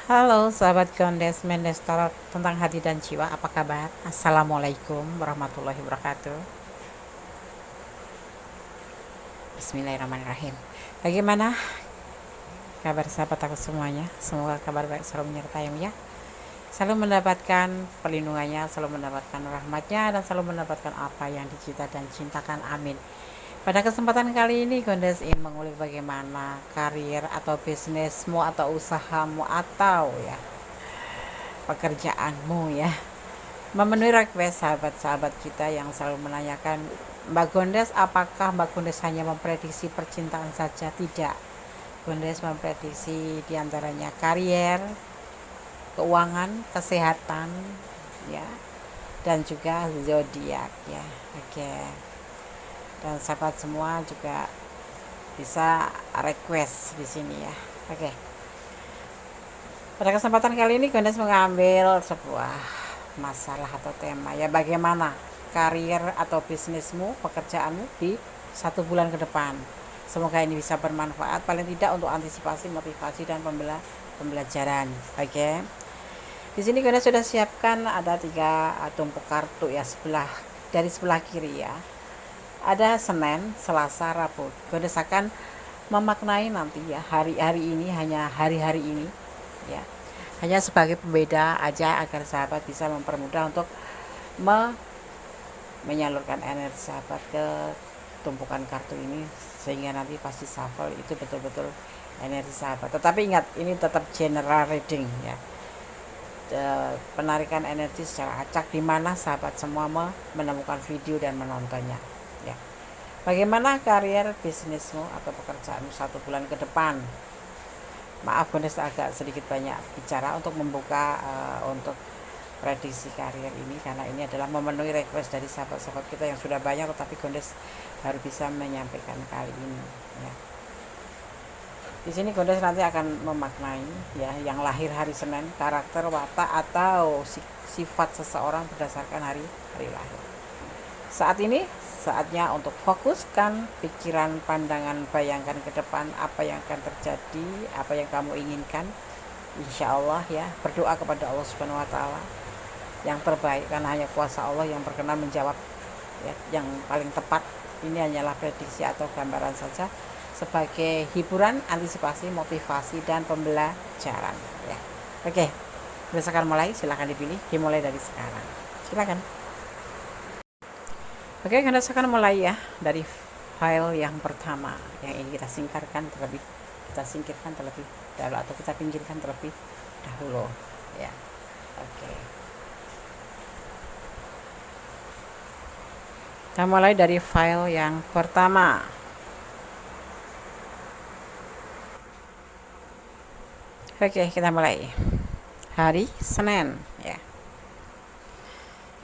Halo sahabat Gondes Mendes Tarot tentang hati dan jiwa, apa kabar? Assalamualaikum warahmatullahi wabarakatuh. Bismillahirrahmanirrahim. Bagaimana kabar sahabat aku semuanya? Semoga kabar baik selalu menyertai ya. Selalu mendapatkan perlindungannya, selalu mendapatkan rahmatnya, dan selalu mendapatkan apa yang dicita dan cintakan. Amin. Pada kesempatan kali ini Gondes ingin mengulik bagaimana karir atau bisnismu atau usahamu atau ya pekerjaanmu ya memenuhi request sahabat-sahabat kita yang selalu menanyakan, Mbak Gondes, apakah Mbak Gondes hanya memprediksi percintaan saja? Tidak. Gondes memprediksi diantaranya karier, keuangan, kesehatan, ya, dan juga zodiak ya. Oke. Dan sahabat semua juga bisa request di sini ya. Oke. Pada kesempatan kali ini Gondes mengambil sebuah masalah atau tema ya, bagaimana karir atau bisnismu, pekerjaanmu di 1 bulan ke depan. Semoga ini bisa bermanfaat paling tidak untuk antisipasi, motivasi, dan pembelajaran. Oke. Di sini Gondes sudah siapkan ada 3 tumpuk kartu ya, dari sebelah kiri ya. Ada Senin, Selasa, Rabu. Gondes akan memaknai nanti ya hari-hari ini, hanya hari-hari ini ya, hanya sebagai pembeda aja agar sahabat bisa mempermudah untuk menyalurkan energi sahabat ke tumpukan kartu ini, sehingga nanti pasti shuffle itu betul-betul energi sahabat. Tetapi ingat, ini tetap general reading ya, penarikan energi secara acak di mana sahabat semua menemukan video dan menontonnya ya. Bagaimana karier bisnismu atau pekerjaanmu 1 bulan ke depan? Maaf Gondes agak sedikit banyak bicara untuk membuka untuk prediksi karier ini, karena ini adalah memenuhi request dari sahabat-sahabat kita yang sudah banyak, tetapi Gondes baru bisa menyampaikan kali ini ya. Di sini Gondes nanti akan memaknai ya yang lahir hari Senin, karakter, watak atau sifat seseorang berdasarkan hari lahir. Saat ini saatnya untuk fokuskan pikiran, pandangan, bayangkan ke depan apa yang akan terjadi, apa yang kamu inginkan. Insya Allah ya, berdoa kepada Allah Subhanahu Wa Taala yang terbaik, karena hanya kuasa Allah yang berkenan menjawab ya, yang paling tepat. Ini hanyalah prediksi atau gambaran saja sebagai hiburan, antisipasi, motivasi, dan pembelajaran ya. Oke, berdasarkan mulai, silahkan dipilih, dimulai dari sekarang, silakan. Oke, kita akan mulai ya dari file yang pertama yang ini kita singkirkan terlebih dahulu, atau kita pinggirkan terlebih dahulu ya. Oke. Kita mulai dari file yang pertama. Oke, kita mulai. Hari Senin ya.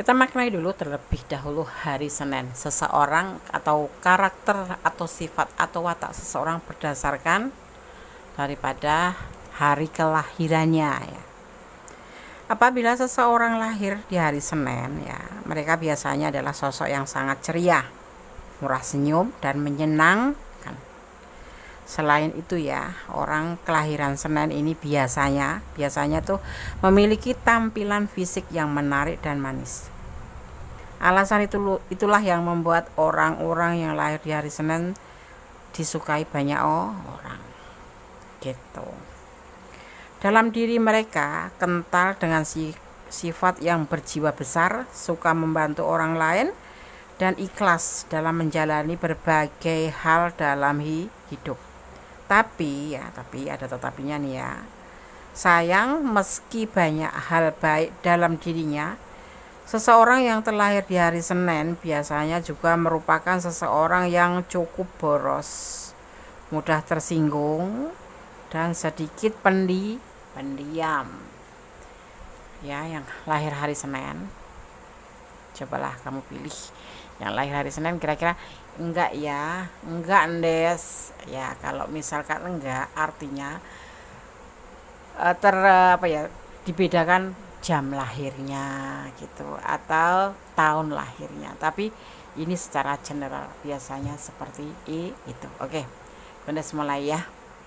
Kita maknai dulu terlebih dahulu hari Senin. Seseorang atau karakter atau sifat atau watak seseorang berdasarkan daripada hari kelahirannya ya. Apabila seseorang lahir di hari Senin ya, mereka biasanya adalah sosok yang sangat ceria, murah senyum, dan menyenangkan. Selain itu ya, orang kelahiran Senin ini biasanya tuh memiliki tampilan fisik yang menarik dan manis. Alasan itulah yang membuat orang-orang yang lahir di hari Senin disukai banyak orang gitu. Dalam diri mereka kental dengan sifat yang berjiwa besar, suka membantu orang lain, dan ikhlas dalam menjalani berbagai hal dalam hidup. Tapi ada tetapinya nih ya. Sayang, meski banyak hal baik dalam dirinya, seseorang yang terlahir di hari Senin biasanya juga merupakan seseorang yang cukup boros, mudah tersinggung, dan sedikit pendiam. Ya, yang lahir hari Senin, cobalah kamu pilih yang lahir hari Senin, kira-kira enggak ya, enggak Andes ya. Kalau misalkan enggak, artinya dibedakan jam lahirnya gitu atau tahun lahirnya, tapi ini secara general biasanya seperti itu. Oke, Gondes mulai ya,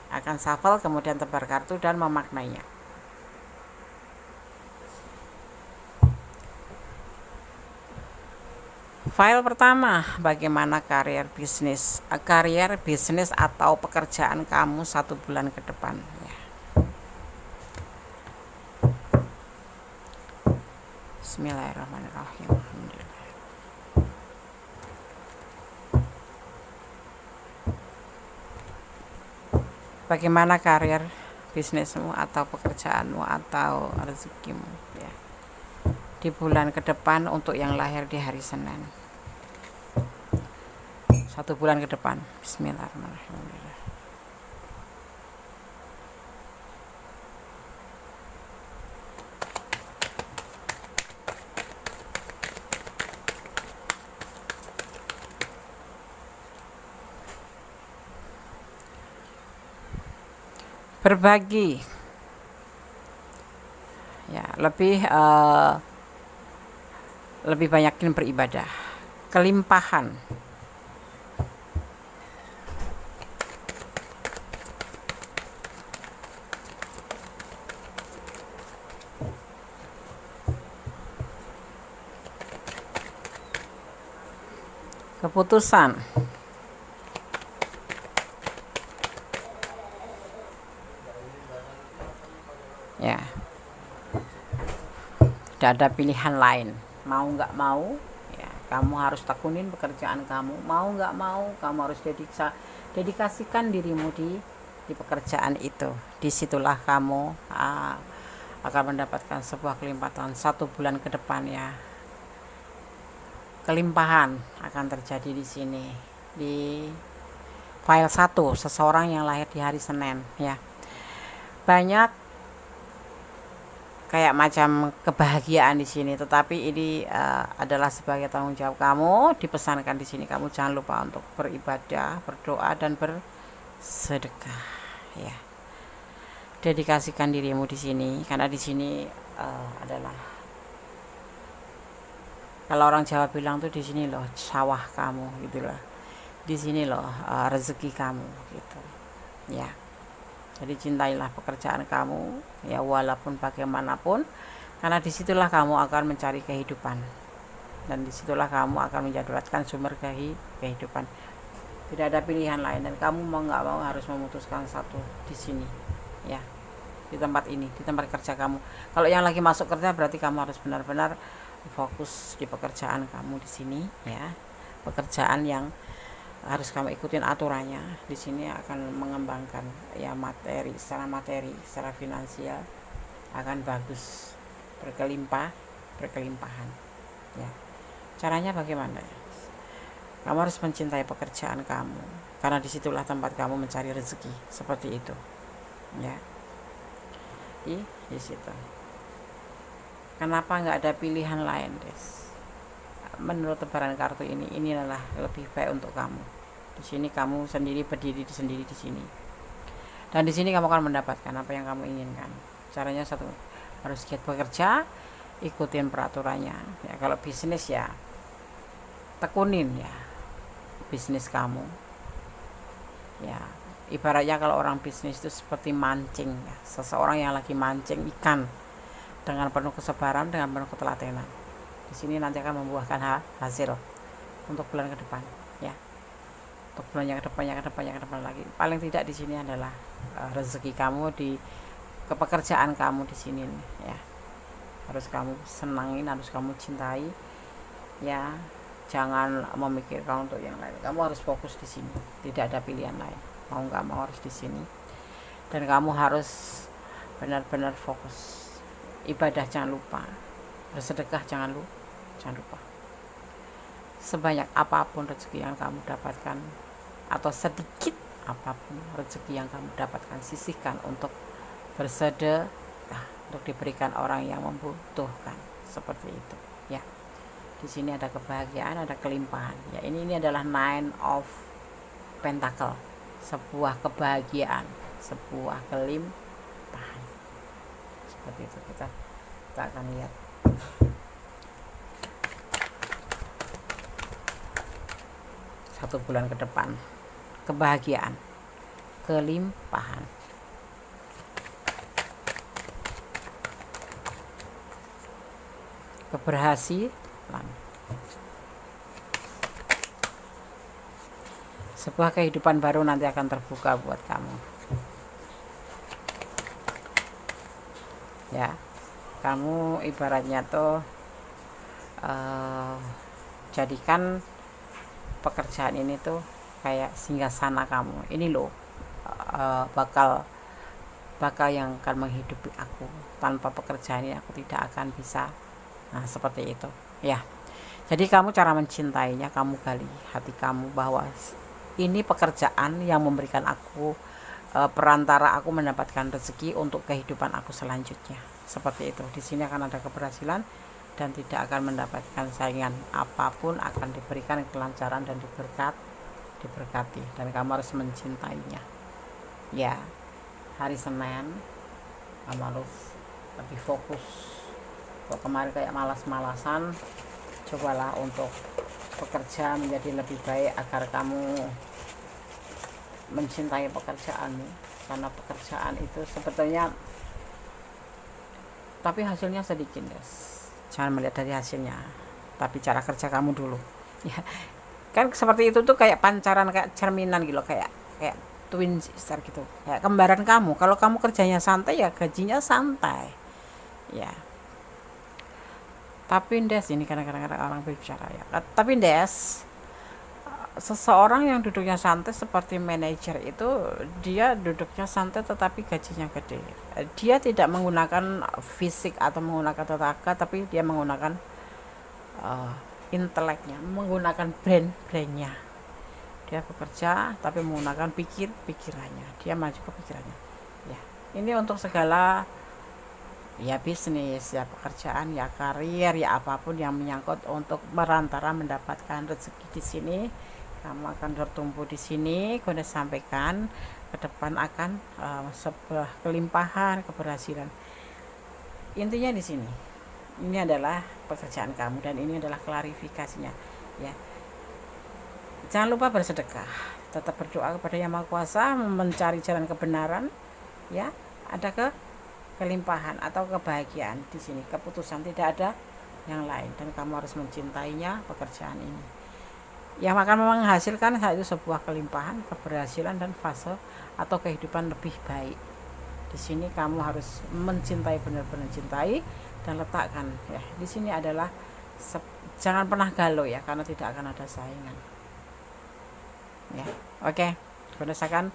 akan shuffle kemudian tebar kartu dan memaknainya. File pertama, bagaimana karier bisnis atau pekerjaan kamu 1 bulan ke depan ya. Bismillahirrahmanirrahim. Alhamdulillah. Bagaimana karier bisnismu atau pekerjaanmu atau rezekimu ya di bulan ke depan untuk yang lahir di hari Senin. 1 bulan ke depan. Bismillahirrahmanirrahim. Berbagi ya, lebih banyakin beribadah, kelimpahan, keputusan, ya tidak ada pilihan lain, mau nggak mau ya kamu harus tekunin pekerjaan kamu, mau nggak mau kamu harus dedikasikan dirimu di pekerjaan itu. Disitulah kamu akan mendapatkan sebuah kelimpahan 1 bulan ke depan ya. Kelimpahan akan terjadi di sini di file 1, seseorang yang lahir di hari Senin ya. Banyak kayak macam kebahagiaan di sini, tetapi ini adalah sebagai tanggung jawab kamu. Dipesankan di sini kamu jangan lupa untuk beribadah, berdoa dan bersedekah ya. Dedikasikan dirimu di sini karena di sini adalah, kalau orang Jawa bilang tuh di sini loh sawah kamu gitulah. Di sini loh rezeki kamu gitu ya. Jadi cintailah pekerjaan kamu ya walaupun bagaimanapun, karena disitulah kamu akan mencari kehidupan dan disitulah kamu akan mendapatkan sumber kehidupan. Tidak ada pilihan lain dan kamu mau nggak mau harus memutuskan satu di sini ya, di tempat ini, di tempat kerja kamu. Kalau yang lagi masuk kerja berarti kamu harus benar-benar fokus di pekerjaan kamu di sini ya. Pekerjaan yang harus kamu ikutin aturannya. Di sini akan mengembangkan ya materi, secara finansial akan bagus, berkelimpahan ya. Caranya bagaimana ya? Kamu harus mencintai pekerjaan kamu karena disitulah tempat kamu mencari rezeki, seperti itu ya. Di situ. Kenapa nggak ada pilihan lain, Des? Menurut tebaran kartu ini adalah lebih baik untuk kamu. Di sini kamu sendiri berdiri sendiri di sini. Dan di sini kamu akan mendapatkan apa yang kamu inginkan. Caranya satu, harus giat bekerja, ikutin peraturannya. Ya, kalau bisnis ya tekunin ya bisnis kamu. Ya, ibaratnya kalau orang bisnis itu seperti mancing ya. Seseorang yang lagi mancing ikan dengan penuh kesabaran, dengan penuh ketelatenan. Di sini nanti akan membuahkan hasil untuk bulan ke depan ya. Untuk bulan yang ke depan lagi. Paling tidak di sini adalah rezeki kamu di kepekerjaan kamu di sini ya. Harus kamu senangin, harus kamu cintai ya. Jangan memikirkan untuk yang lain. Kamu harus fokus di sini. Tidak ada pilihan lain. Mau nggak mau harus di sini. Dan kamu harus benar-benar fokus. Ibadah jangan lupa. Bersedekah jangan lupa. Sebanyak apapun rezeki yang kamu dapatkan atau sedikit apapun rezeki yang kamu dapatkan, sisihkan untuk bersedekah, untuk diberikan orang yang membutuhkan, seperti itu ya. Di sini ada kebahagiaan, ada kelimpahan ya. Ini adalah 9 of Pentacle, sebuah kebahagiaan, sebuah kelimpahan, seperti itu. Kita akan lihat 1 bulan ke depan. Kebahagiaan, kelimpahan, keberhasilan, sebuah kehidupan baru nanti akan terbuka buat kamu. Ya, kamu ibaratnya tuh jadikan pekerjaan ini tuh kayak singgasana kamu. Ini loh bakal yang akan menghidupi aku. Tanpa pekerjaan ini aku tidak akan bisa. Nah, seperti itu ya. Jadi kamu cara mencintainya, kamu gali hati kamu bahwa ini pekerjaan yang memberikan aku perantara aku mendapatkan rezeki untuk kehidupan aku selanjutnya. Seperti itu. Di sini akan ada keberhasilan dan tidak akan mendapatkan saingan apapun, akan diberikan kelancaran dan diberkati, dan kamu harus mencintainya. Ya, hari Senin kamu harus lebih fokus. Kalau kemarin kayak malas-malasan, cobalah untuk bekerja menjadi lebih baik agar kamu mencintai pekerjaanmu, karena pekerjaan itu sebetulnya tapi hasilnya sedikit, guys. Jangan melihat dari hasilnya, tapi cara kerja kamu dulu ya. Kan seperti itu tuh kayak pancaran, kayak cerminan gitu, kayak twin sister gitu, kayak kembaran kamu. Kalau kamu kerjanya santai ya gajinya santai ya. Tapi Des, ini kadang-kadang orang berbicara ya, tapi Des, seseorang yang duduknya santai seperti manajer itu, dia duduknya santai tetapi gajinya gede. Dia tidak menggunakan fisik atau menggunakan tenaga, tapi dia menggunakan inteleknya, menggunakan brandnya. Dia bekerja tapi menggunakan pikirannya, dia maju ke pikirannya ya. Ini untuk segala ya, bisnis ya, pekerjaan ya, karir ya, apapun yang menyangkut untuk merantara mendapatkan rezeki di sini. Kamu akan bertumbuh di sini. Kau udah sampaikan ke depan akan sebuah kelimpahan, keberhasilan. Intinya di sini. Ini adalah pekerjaan kamu dan ini adalah klarifikasinya ya. Jangan lupa bersedekah, tetap berdoa kepada Yang Maha Kuasa, mencari jalan kebenaran ya. Ada kelimpahan atau kebahagiaan di sini. Keputusan tidak ada yang lain, dan kamu harus mencintainya, pekerjaan ini yang akan menghasilkan saat itu sebuah kelimpahan, keberhasilan, dan fase atau kehidupan lebih baik. Di sini kamu harus mencintai, benar-benar cintai, dan letakkan ya. Di sini adalah jangan pernah galau ya, karena tidak akan ada saingan. Ya, oke. Berdasarkan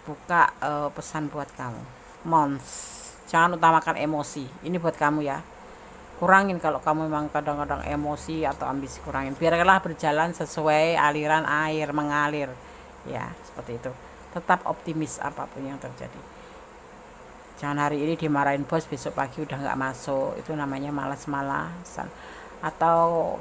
buka pesan buat kamu. Mons, jangan utamakan emosi. Ini buat kamu ya. Kurangin kalau kamu memang kadang-kadang emosi atau ambisi, kurangin. Biarlah berjalan sesuai aliran air mengalir. Ya, seperti itu. Tetap optimis apapun yang terjadi. Jangan hari ini dimarahin bos, besok pagi udah nggak masuk. Itu namanya malas-malasan. Atau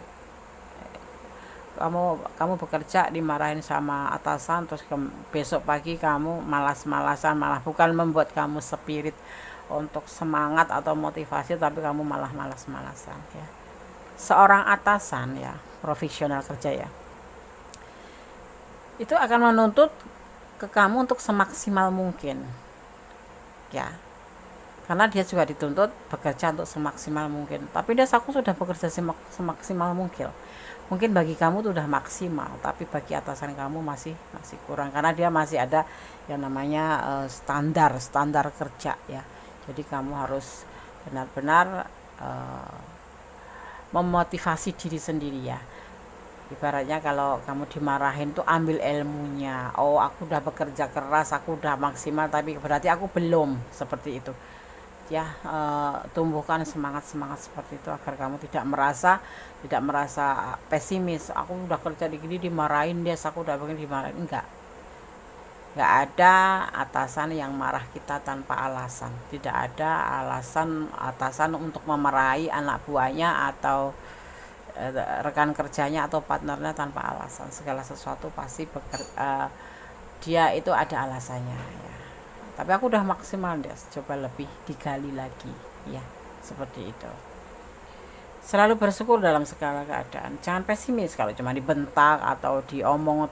kamu bekerja dimarahin sama atasan, terus besok pagi kamu malas-malasan, malah bukan membuat kamu spirit untuk semangat atau motivasi, tapi kamu malah malas-malasan ya. Seorang atasan ya, profesional kerja ya, itu akan menuntut ke kamu untuk semaksimal mungkin ya, karena dia juga dituntut bekerja untuk semaksimal mungkin. Tapi aku sudah bekerja semaksimal mungkin bagi kamu itu udah maksimal, tapi bagi atasan kamu masih kurang, karena dia masih ada yang namanya standar kerja ya. Jadi kamu harus benar-benar memotivasi diri sendiri ya. Ibaratnya kalau kamu dimarahin tuh ambil ilmunya. Oh, aku udah bekerja keras, aku udah maksimal, tapi berarti aku belum, seperti itu ya. Tumbuhkan semangat seperti itu agar kamu tidak merasa pesimis. Aku udah kerja di gini dimarahin, aku udah begini dimarahin. Nggak ada atasan yang marah kita tanpa alasan. Tidak ada alasan atasan untuk memarahi anak buahnya atau rekan kerjanya atau partnernya tanpa alasan. Segala sesuatu pasti dia itu ada alasannya ya. Tapi aku udah maksimal, coba lebih digali lagi ya, seperti itu. Selalu bersyukur dalam segala keadaan. Jangan pesimis kalau cuma dibentak atau diomong,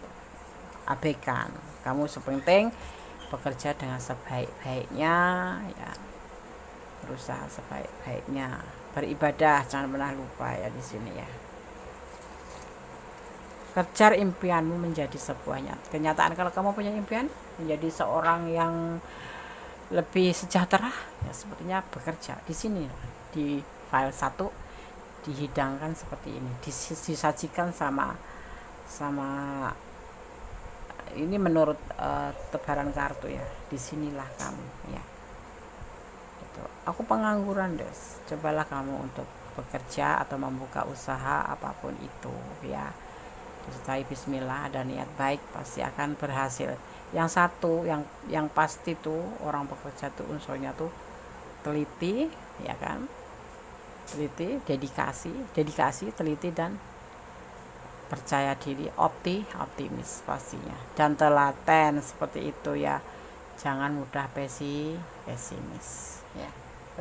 abaikan. Kamu sepenting bekerja dengan sebaik-baiknya ya, berusaha sebaik-baiknya, beribadah jangan pernah lupa ya di sini ya. kejar impianmu menjadi sebuah kenyataan. Kalau kamu punya impian menjadi seorang yang lebih sejahtera, ya sepertinya bekerja di sini, di file 1 dihidangkan seperti ini, disajikan sama ini menurut tebaran kartu ya. Disinilah kamu ya. Gitu. Aku pengangguran Des, cobalah kamu untuk bekerja atau membuka usaha apapun itu ya, disertai bismillah, ada niat baik, pasti akan berhasil. Yang satu yang pasti tuh orang bekerja tuh unsurnya tuh teliti ya kan, teliti, dedikasi, teliti, dan percaya diri, optimis pastinya, dan telaten seperti itu ya. Jangan mudah pesimis ya.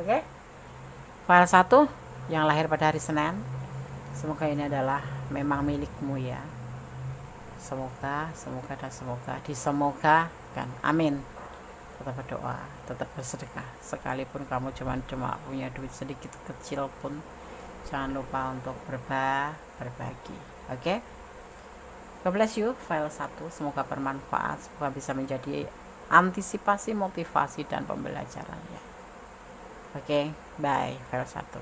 Oke. File 1 yang lahir pada hari Senin, semoga ini adalah memang milikmu ya. Semoga disemogakan, amin. Tetap berdoa, tetap bersedekah, sekalipun kamu cuma punya duit sedikit kecil pun jangan lupa untuk berbagi. Oke. God bless you. File 1 semoga bermanfaat, semoga bisa menjadi antisipasi, motivasi, dan pembelajaran ya. Oke, bye. File 1.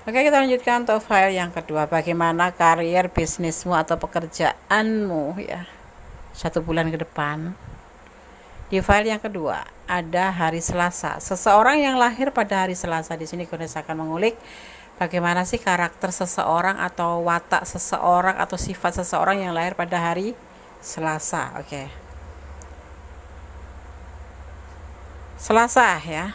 Oke, kita lanjutkan untuk file yang kedua. Bagaimana karier, bisnismu, atau pekerjaanmu ya 1 bulan ke depan. Di file yang kedua ada hari Selasa. Seseorang yang lahir pada hari Selasa, di sini Goddess akan mengulik bagaimana sih karakter seseorang atau watak seseorang atau sifat seseorang yang lahir pada hari Selasa. Oke. Selasa ya.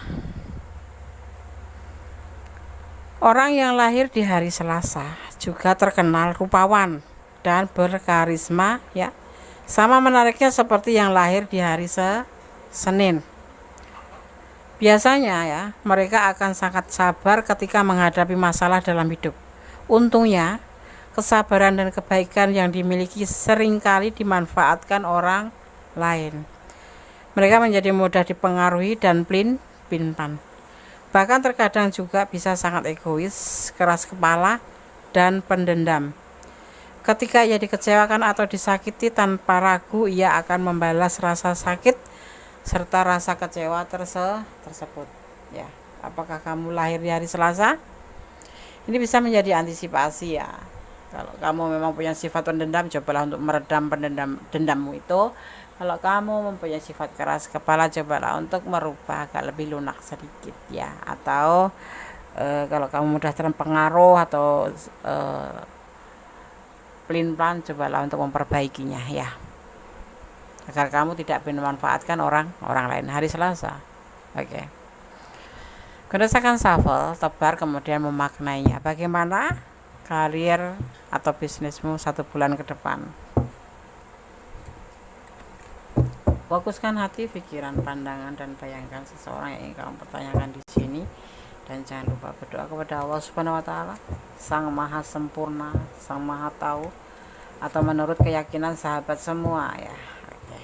Orang yang lahir di hari Selasa juga terkenal rupawan dan berkarisma ya. Sama menariknya seperti yang lahir di hari Senin. Biasanya ya, mereka akan sangat sabar ketika menghadapi masalah dalam hidup. Untungnya, kesabaran dan kebaikan yang dimiliki seringkali dimanfaatkan orang lain. Mereka menjadi mudah dipengaruhi dan pelin-pelan. Bahkan terkadang juga bisa sangat egois, keras kepala, dan pendendam. Ketika ia dikecewakan atau disakiti, tanpa ragu ia akan membalas rasa sakit serta rasa kecewa tersebut ya. Apakah kamu lahir di hari Selasa? Ini bisa menjadi antisipasi ya. Kalau kamu memang punya sifat pendendam, cobalah untuk meredam dendammu itu. Kalau kamu mempunyai sifat keras kepala, cobalah untuk merubah agak lebih lunak sedikit ya. Atau kalau kamu mudah terpengaruh atau pelin-pelan, cobalah untuk memperbaikinya ya, agar kamu tidak memanfaatkan orang lain. Hari Selasa. Oke. Goddess akan shuffle, tebar, kemudian memaknainya. Bagaimana karier atau bisnismu 1 bulan ke depan? Fokuskan hati, pikiran, pandangan, dan bayangkan seseorang yang ingin kamu pertanyakan di sini. Dan jangan lupa berdoa kepada Allah Subhanahu wa Ta'ala, Sang Maha Sempurna, Sang Maha Tahu, atau menurut keyakinan sahabat semua ya. Oke.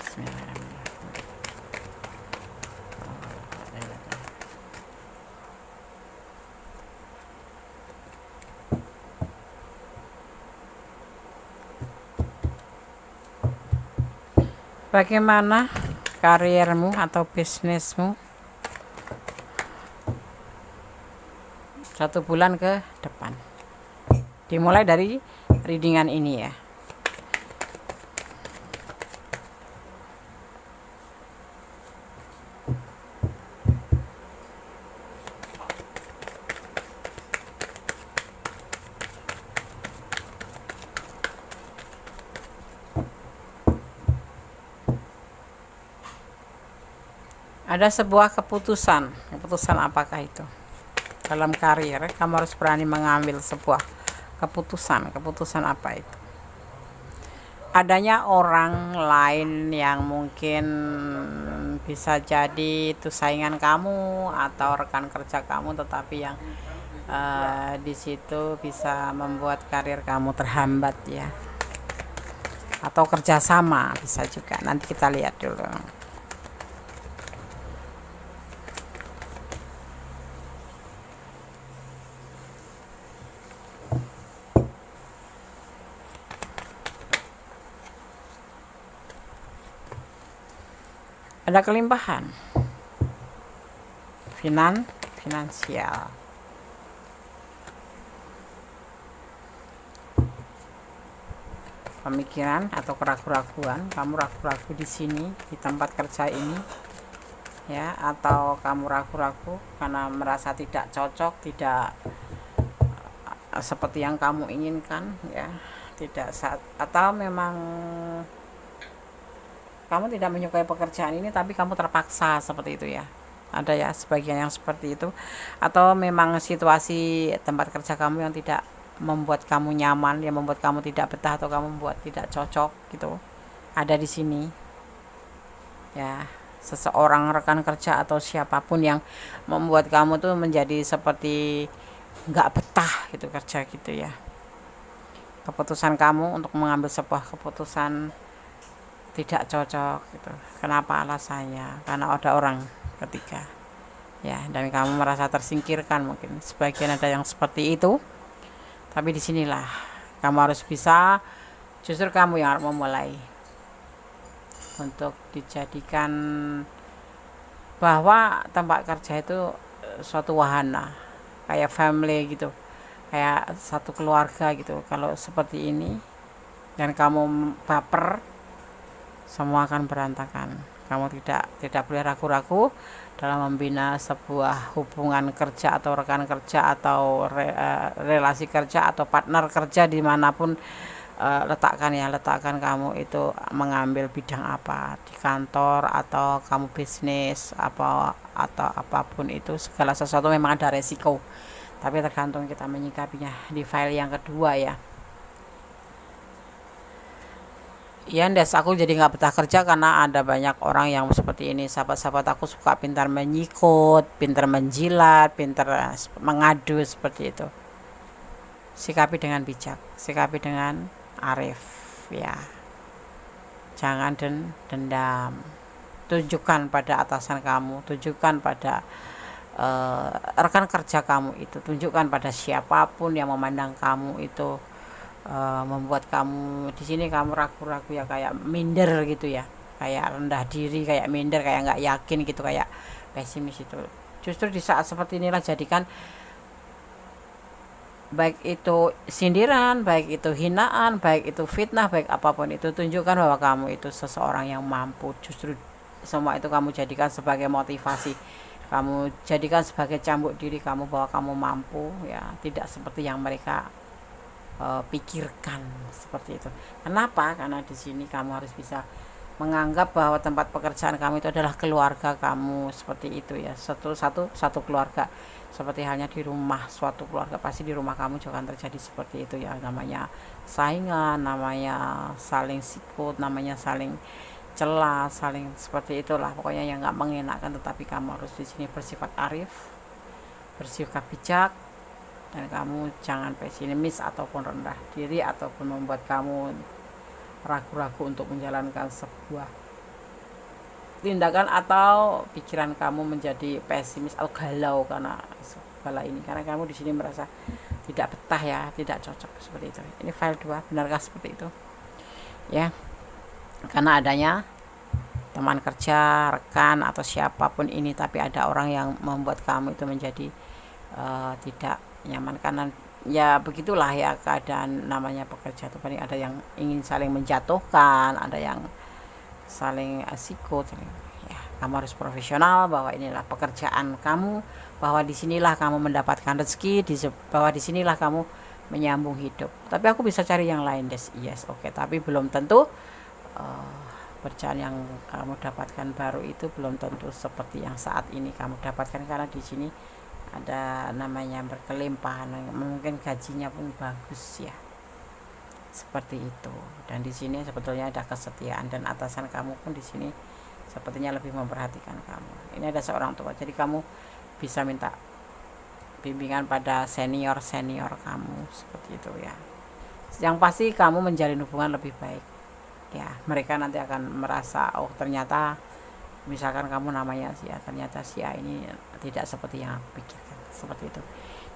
Bismillahirrahmanirrahim. Bagaimana kariermu atau bisnismu 1 bulan ke depan? Dimulai dari readingan ini ya. Ada sebuah keputusan apakah itu? Dalam karir, kamu harus berani mengambil sebuah keputusan apa itu? Adanya orang lain yang mungkin bisa jadi itu saingan kamu atau rekan kerja kamu, tetapi yang di situ bisa membuat karir kamu terhambat ya. Atau kerjasama bisa juga. Nanti kita lihat dulu. ada kelimpahan finansial. Pemikiran atau keraguan-raguan, kamu ragu-ragu di sini di tempat kerja ini ya, atau kamu ragu-ragu karena merasa tidak cocok, tidak seperti yang kamu inginkan ya, tidak saat, atau memang kamu tidak menyukai pekerjaan ini tapi kamu terpaksa seperti itu ya. Ada ya sebagian yang seperti itu, atau memang situasi tempat kerja kamu yang tidak membuat kamu nyaman, yang membuat kamu tidak betah, atau kamu membuat tidak cocok gitu. Ada di sini ya, seseorang rekan kerja atau siapapun yang membuat kamu tuh menjadi seperti nggak betah gitu kerja gitu ya. Keputusan kamu untuk mengambil sebuah keputusan tidak cocok gitu. Kenapa alasannya? Karena ada orang ketiga ya, dan kamu merasa tersingkirkan. Mungkin sebagian ada yang seperti itu, tapi disinilah kamu harus bisa, justru kamu yang harus memulai untuk dijadikan bahwa tempat kerja itu suatu wahana, kayak family gitu, kayak satu keluarga gitu. Kalau seperti ini dan kamu baper, semua akan berantakan. Kamu tidak boleh ragu-ragu dalam membina sebuah hubungan kerja atau rekan kerja atau relasi kerja atau partner kerja dimanapun. Letakkan kamu itu mengambil bidang apa di kantor atau kamu bisnis apa atau apapun itu, segala sesuatu memang ada resiko, tapi tergantung kita menyikapinya. Di file yang kedua ya, iya Des, aku jadi nggak betah kerja karena ada banyak orang yang seperti ini. Sahabat-sahabat aku suka pintar menyikut, pintar menjilat, pintar mengadu seperti itu. Sikapi dengan bijak, sikapi dengan arif ya. Jangan dendam. Tunjukkan pada atasan kamu, tunjukkan pada rekan kerja kamu itu, tunjukkan pada siapapun yang memandang kamu itu membuat kamu di sini kamu ragu-ragu ya, kayak minder gitu ya, kayak rendah diri, kayak minder, kayak nggak yakin gitu, kayak pesimis itu. Justru di saat seperti inilah jadikan, baik itu sindiran, baik itu hinaan, baik itu fitnah, baik apapun itu, tunjukkan bahwa kamu itu seseorang yang mampu. Justru semua itu kamu jadikan sebagai motivasi, kamu jadikan sebagai cambuk diri kamu bahwa kamu mampu ya, tidak seperti yang mereka pikirkan seperti itu. Kenapa? Karena di sini kamu harus bisa menganggap bahwa tempat pekerjaan kamu itu adalah keluarga kamu, seperti itu ya. Satu keluarga, seperti halnya di rumah suatu keluarga, pasti di rumah kamu juga akan terjadi seperti itu ya. Namanya saingan, namanya saling sikut, namanya saling celah, saling seperti itulah pokoknya yang nggak mengenakan. Tetapi kamu harus di sini bersifat arif, bersikap bijak, dan kamu jangan pesimis ataupun rendah diri ataupun membuat kamu ragu-ragu untuk menjalankan sebuah tindakan atau pikiran kamu menjadi pesimis atau galau karena segala ini, karena kamu di sini merasa tidak betah ya, tidak cocok seperti itu. Ini file 2, benarkah seperti itu ya? Karena adanya teman kerja, rekan atau siapapun ini, tapi ada orang yang membuat kamu itu menjadi tidak nyaman, karena ya begitulah ya keadaan namanya pekerja itu. Paling ada yang ingin saling menjatuhkan, ada yang saling sikut ya. Kamu harus profesional bahwa inilah pekerjaan kamu, bahwa disinilah kamu mendapatkan rezeki, bahwa disinilah kamu menyambung hidup. Tapi aku bisa cari yang lain Des, yes oke, tapi belum tentu pekerjaan yang kamu dapatkan baru itu belum tentu seperti yang saat ini kamu dapatkan, karena di sini ada namanya berkelimpahan, mungkin gajinya pun bagus ya, seperti itu. Dan di sini sebetulnya ada kesetiaan, dan atasan kamu pun di sini sepertinya lebih memperhatikan kamu. Ini ada seorang tua, jadi kamu bisa minta bimbingan pada senior kamu seperti itu ya. Yang pasti kamu menjalin hubungan lebih baik ya. Mereka nanti akan merasa, oh ternyata misalkan kamu namanya si A, ternyata si A ini tidak seperti yang aku pikirkan, seperti itu.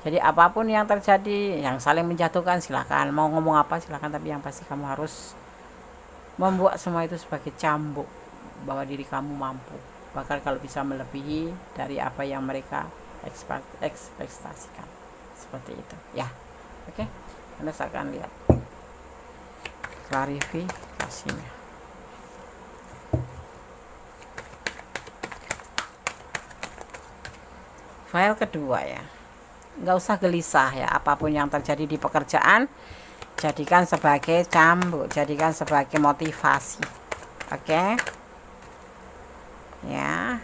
Jadi apapun yang terjadi yang saling menjatuhkan, silahkan mau ngomong apa silahkan, tapi yang pasti kamu harus membuat semua itu sebagai cambuk bahwa diri kamu mampu, bahkan kalau bisa melebihi dari apa yang mereka ekspektasikan, seperti itu ya. Oke, Anda akan lihat klarifikasinya. File kedua ya, nggak usah gelisah ya, apapun yang terjadi di pekerjaan jadikan sebagai cambuk, jadikan sebagai motivasi. Oke ya,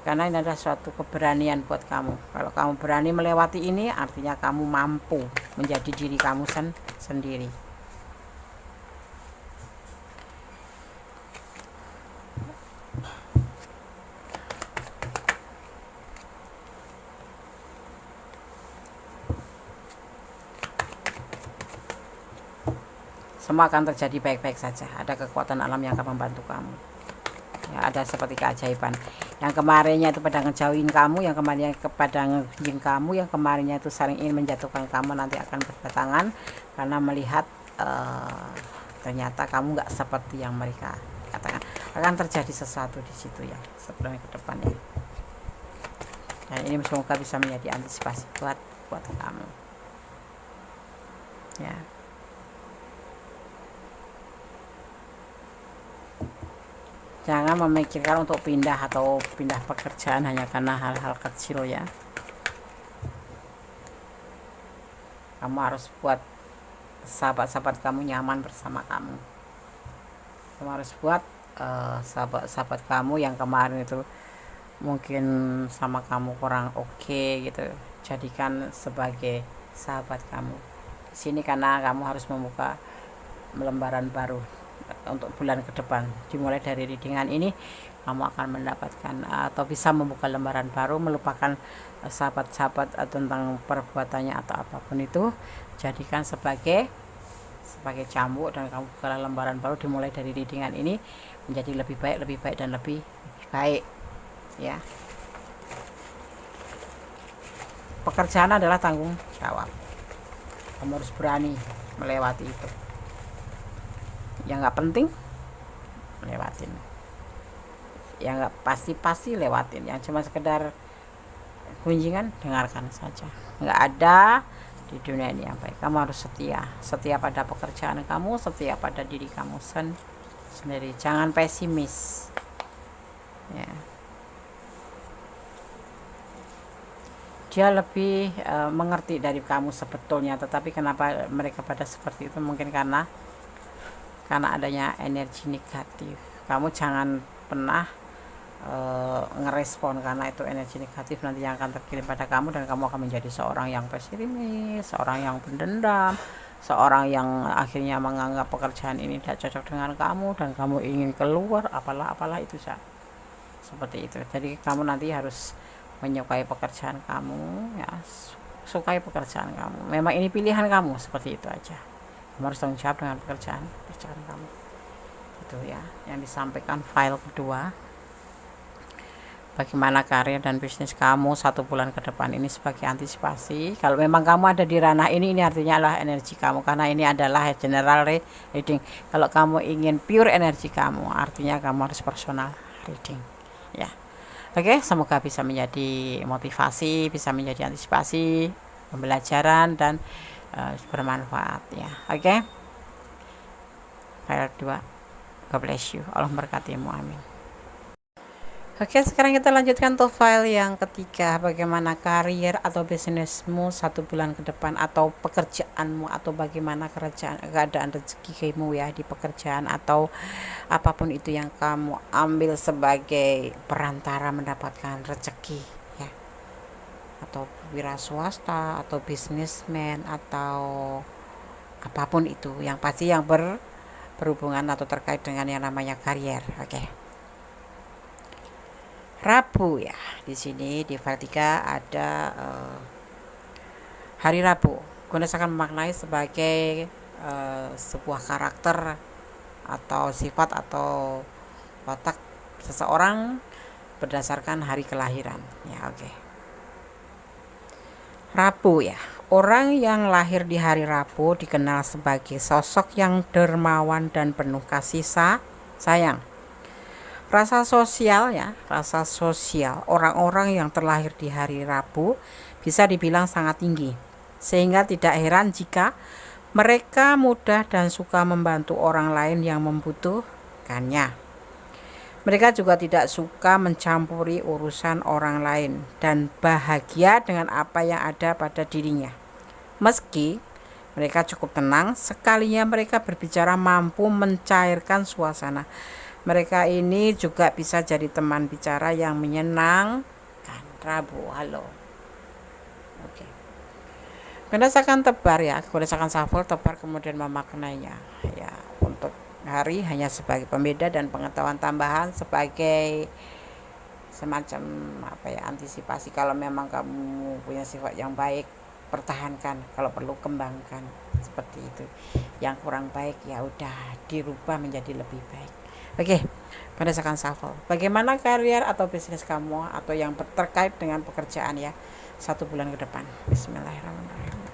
karena ini adalah suatu keberanian buat kamu. Kalau kamu berani melewati ini, artinya kamu mampu menjadi diri kamu sendiri. Semua akan terjadi baik-baik saja. Ada kekuatan alam yang akan membantu kamu ya, ada seperti keajaiban. Yang kemarinnya itu pada ngejauhin kamu, yang kemarinnya kepada ngejin kamu, yang kemarinnya itu saling ingin menjatuhkan kamu, nanti akan berdatangan karena melihat ternyata kamu nggak seperti yang mereka katakan. Akan terjadi sesuatu di situ ya sebelumnya ke depannya. Dan ini semoga bisa menjadi antisipasi buat kamu ya. Jangan memikirkan untuk pindah atau pindah pekerjaan hanya karena hal-hal kecil ya. Kamu harus buat sahabat-sahabat kamu nyaman bersama kamu. Kamu harus buat sahabat-sahabat kamu yang kemarin itu mungkin sama kamu kurang oke gitu, jadikan sebagai sahabat kamu di sini, karena kamu harus membuka lembaran baru untuk bulan ke depan. Dimulai dari readingan ini kamu akan mendapatkan atau bisa membuka lembaran baru, melupakan sahabat-sahabat tentang perbuatannya atau apapun itu, jadikan sebagai cambuk dan kamu buka lembaran baru. Dimulai dari readingan ini menjadi lebih baik dan lebih baik ya. Pekerjaan adalah tanggung jawab, kamu harus berani melewati itu. Yang nggak penting lewatin, yang nggak pasti lewatin, yang cuma sekedar kunjingan dengarkan saja. Nggak ada di dunia ini yang baik. Kamu harus setia pada pekerjaan kamu, setia pada diri kamu sendiri. Jangan pesimis ya. Dia lebih mengerti dari kamu sebetulnya, tetapi kenapa mereka pada seperti itu? Mungkin karena adanya energi negatif. Kamu jangan pernah ngerespon, karena itu energi negatif nanti yang akan terkirim pada kamu, dan kamu akan menjadi seorang yang pesimis, seorang yang pendendam, seorang yang akhirnya menganggap pekerjaan ini tidak cocok dengan kamu dan kamu ingin keluar, apalah itu seperti itu. Jadi kamu nanti harus menyukai pekerjaan kamu ya, sukai pekerjaan kamu. Memang ini pilihan kamu, seperti itu aja. Kamu harus tanggung jawab dengan pekerjaan kamu. Itu ya yang disampaikan file kedua. Bagaimana karir dan bisnis kamu 1 bulan ke depan ini sebagai antisipasi. Kalau memang kamu ada di ranah ini artinya adalah energi kamu, karena ini adalah general reading. Kalau kamu ingin pure energi kamu, artinya kamu harus personal reading ya. Oke, semoga bisa menjadi motivasi, bisa menjadi antisipasi, pembelajaran, dan bermanfaat ya. Oke, file 2. God bless you. Allah memberkatimu. Amin. Oke, sekarang kita lanjutkan untuk file yang ketiga. Bagaimana karir atau bisnismu 1 bulan ke depan, atau pekerjaanmu, atau bagaimana keadaan rezekimu ya di pekerjaan, atau apapun itu yang kamu ambil sebagai perantara mendapatkan rezeki ya, atau wira swasta atau bisnismen atau apapun itu, yang pasti yang berhubungan atau terkait dengan yang namanya karier. Oke. Rabu ya, di sini di file 3 ada hari Rabu. Guna akan memaknai sebagai sebuah karakter atau sifat atau watak seseorang berdasarkan hari kelahiran ya. Oke. Rabu ya, orang yang lahir di hari Rabu dikenal sebagai sosok yang dermawan dan penuh kasih sayang. Rasa sosial ya, rasa sosial orang-orang yang terlahir di hari Rabu bisa dibilang sangat tinggi. Sehingga tidak heran jika mereka mudah dan suka membantu orang lain yang membutuhkannya. Mereka juga tidak suka mencampuri urusan orang lain dan bahagia dengan apa yang ada pada dirinya. Meski mereka cukup tenang, sekalinya mereka berbicara mampu mencairkan suasana. Mereka ini juga bisa jadi teman bicara yang menyenangkan. Rabu, halo. Oke. Berdasarkan tebar ya, berdasarkan shuffle tebar kemudian memaknainya. Ya, untuk hari hanya sebagai pembeda dan pengetahuan tambahan sebagai semacam antisipasi. Kalau memang kamu punya sifat yang baik, pertahankan, kalau perlu kembangkan, seperti itu. Yang kurang baik ya udah dirubah menjadi lebih baik. Oke, berdasarkan shuffle, bagaimana karier atau bisnis kamu atau yang terkait dengan pekerjaan ya 1 bulan ke depan. Bismillahirrahmanirrahim.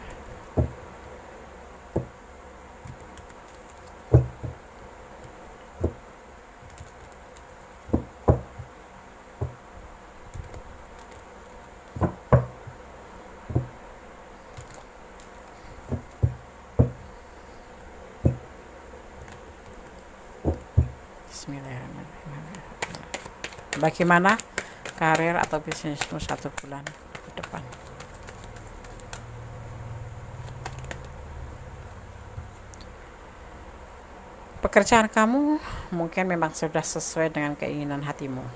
Bagaimana karir atau bisnismu 1 bulan ke depan? Pekerjaan kamu mungkin memang sudah sesuai dengan keinginan hatimu.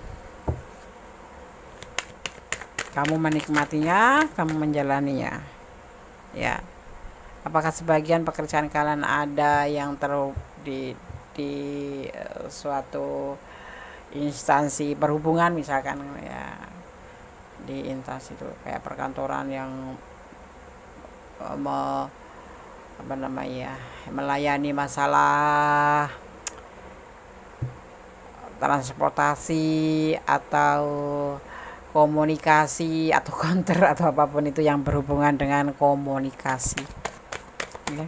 Kamu menikmatinya, kamu menjalaninya. Ya. Apakah sebagian pekerjaan kalian ada yang di suatu instansi perhubungan misalkan ya, di instansi itu kayak perkantoran yang melayani masalah transportasi atau komunikasi atau counter atau apapun itu yang berhubungan dengan komunikasi ya.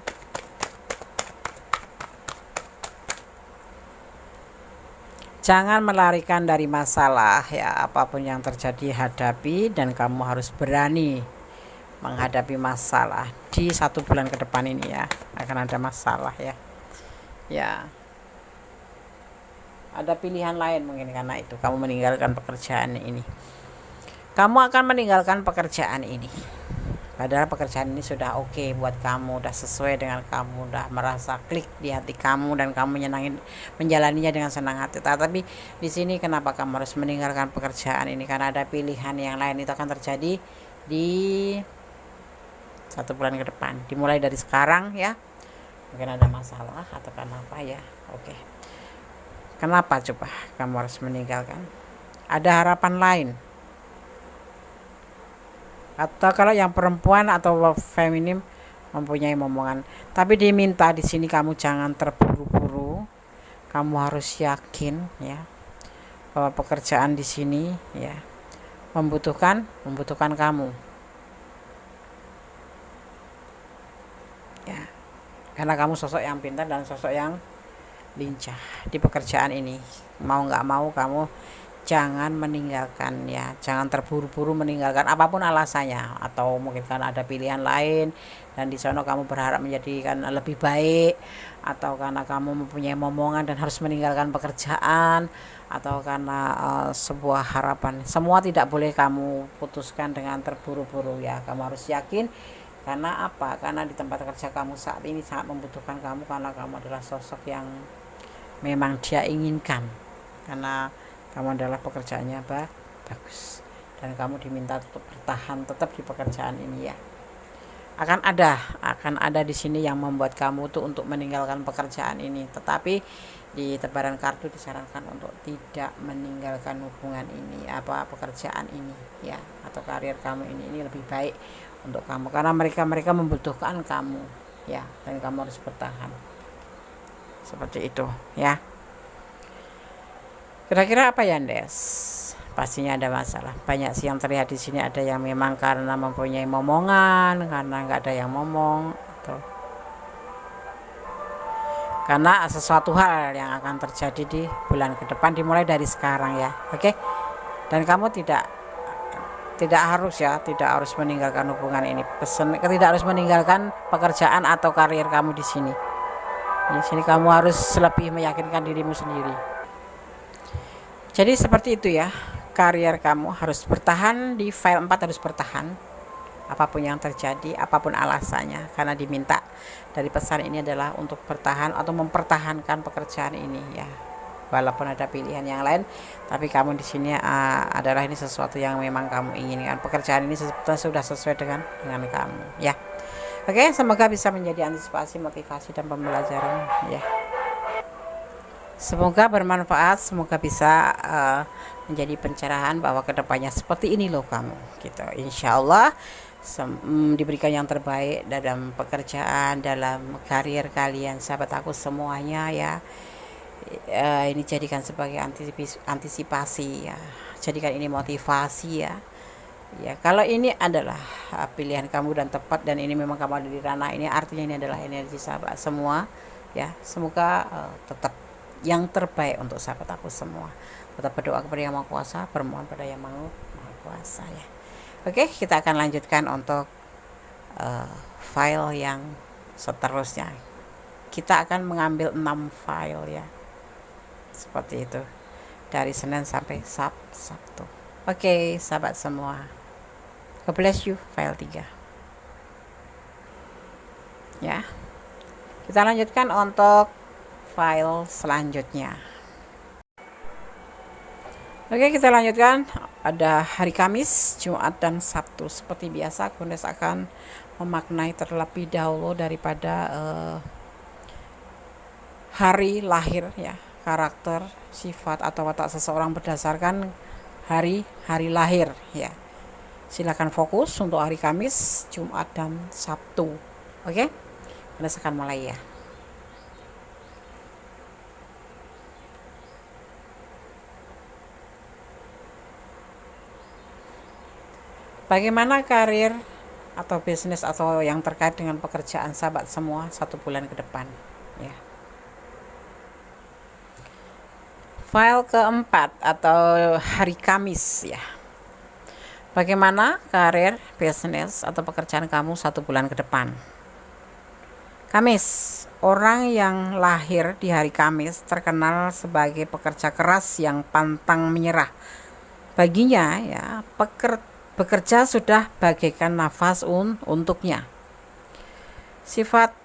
Jangan melarikan dari masalah ya, apapun yang terjadi hadapi dan kamu harus berani menghadapi masalah. Di 1 bulan ke depan ini ya akan ada masalah ya. Ya. Ada pilihan lain mungkin karena itu kamu meninggalkan pekerjaan ini. Kamu akan meninggalkan pekerjaan ini. Padahal pekerjaan ini sudah oke buat kamu, udah sesuai dengan kamu, udah merasa klik di hati kamu dan kamu menjalaninya dengan senang hati. Tapi di sini kenapa kamu harus meninggalkan pekerjaan ini? Karena ada pilihan yang lain, itu akan terjadi di 1 bulan ke depan. Dimulai dari sekarang ya. Mungkin ada masalah atau kenapa ya. Oke. Kenapa coba kamu harus meninggalkan? Ada harapan lain. Atau kalau yang perempuan atau feminim mempunyai momongan, tapi diminta di sini kamu jangan terburu-buru. Kamu harus yakin ya bahwa pekerjaan di sini ya membutuhkan kamu. Ya. Karena kamu sosok yang pintar dan sosok yang lincah di pekerjaan ini. Mau nggak mau kamu jangan meninggalkan ya, jangan terburu-buru meninggalkan apapun alasannya, atau mungkin karena ada pilihan lain dan di sana kamu berharap menjadikan lebih baik, atau karena kamu mempunyai momongan dan harus meninggalkan pekerjaan, atau karena sebuah harapan. Semua tidak boleh kamu putuskan dengan terburu-buru ya. Kamu harus yakin. Karena apa? Karena di tempat kerja kamu saat ini sangat membutuhkan kamu, karena kamu adalah sosok yang memang dia inginkan, karena kamu adalah pekerjaannya bagus dan kamu diminta untuk bertahan tetap di pekerjaan ini ya. Akan ada di sini yang membuat kamu tuh untuk meninggalkan pekerjaan ini, tetapi di tebaran kartu disarankan untuk tidak meninggalkan hubungan ini, pekerjaan ini ya, atau karir kamu ini lebih baik untuk kamu, karena mereka membutuhkan kamu ya, dan kamu harus bertahan seperti itu ya. Kira-kira apa ya, Des? Pastinya ada masalah. Banyak sih yang terlihat di sini, ada yang memang karena mempunyai momongan, karena nggak ada yang ngomong, atau karena sesuatu hal yang akan terjadi di bulan ke depan dimulai dari sekarang ya. Oke. Dan kamu tidak harus meninggalkan hubungan ini. Tidak harus meninggalkan pekerjaan atau karir kamu di sini. Di sini kamu harus lebih meyakinkan dirimu sendiri. Jadi seperti itu ya. Karir kamu harus bertahan di file 4, harus bertahan. Apapun yang terjadi, apapun alasannya, karena diminta dari pesan ini adalah untuk bertahan atau mempertahankan pekerjaan ini ya. Walaupun ada pilihan yang lain, tapi kamu di sini adalah ini sesuatu yang memang kamu inginkan. Pekerjaan ini sudah sesuai dengan kamu ya. Oke, semoga bisa menjadi antisipasi, motivasi dan pembelajaran ya. Semoga bermanfaat, semoga bisa menjadi pencerahan bahwa kedepannya seperti ini loh kamu gitu. Insya Allah diberikan yang terbaik dalam pekerjaan, dalam karir kalian, sahabat aku semuanya ya. Ini jadikan sebagai antisipasi ya, jadikan ini motivasi ya. Ya, kalau ini adalah pilihan kamu dan tepat, dan ini memang kamu ada di ranah ini, artinya ini adalah energi sahabat semua ya. Semoga tetap yang terbaik untuk sahabat aku semua. Tetap berdoa kepada Yang Maha Kuasa, bermohon pada Yang Maha Kuasa ya. Oke, kita akan lanjutkan untuk file yang seterusnya. Kita akan mengambil 6 file ya. Seperti itu. Dari Senin sampai Sabtu. Oke, sahabat semua. God bless you, file 3. Ya. Kita lanjutkan untuk file selanjutnya. Oke, kita lanjutkan. Ada hari Kamis, Jumat, dan Sabtu. Seperti biasa, Kundes akan memaknai terlebih dahulu daripada hari lahir ya, karakter, sifat atau watak seseorang berdasarkan hari lahir ya. Silakan fokus untuk hari Kamis, Jumat, dan Sabtu. Oke, Kundes akan mulai ya. Bagaimana karir atau bisnis atau yang terkait dengan pekerjaan sahabat semua 1 bulan ke depan ya. File keempat atau hari Kamis ya. Bagaimana karir, bisnis atau pekerjaan kamu 1 bulan ke depan. Kamis, orang yang lahir di hari Kamis terkenal sebagai pekerja keras yang pantang menyerah. Baginya ya, bekerja sudah bagaikan nafas untuknya. Sifat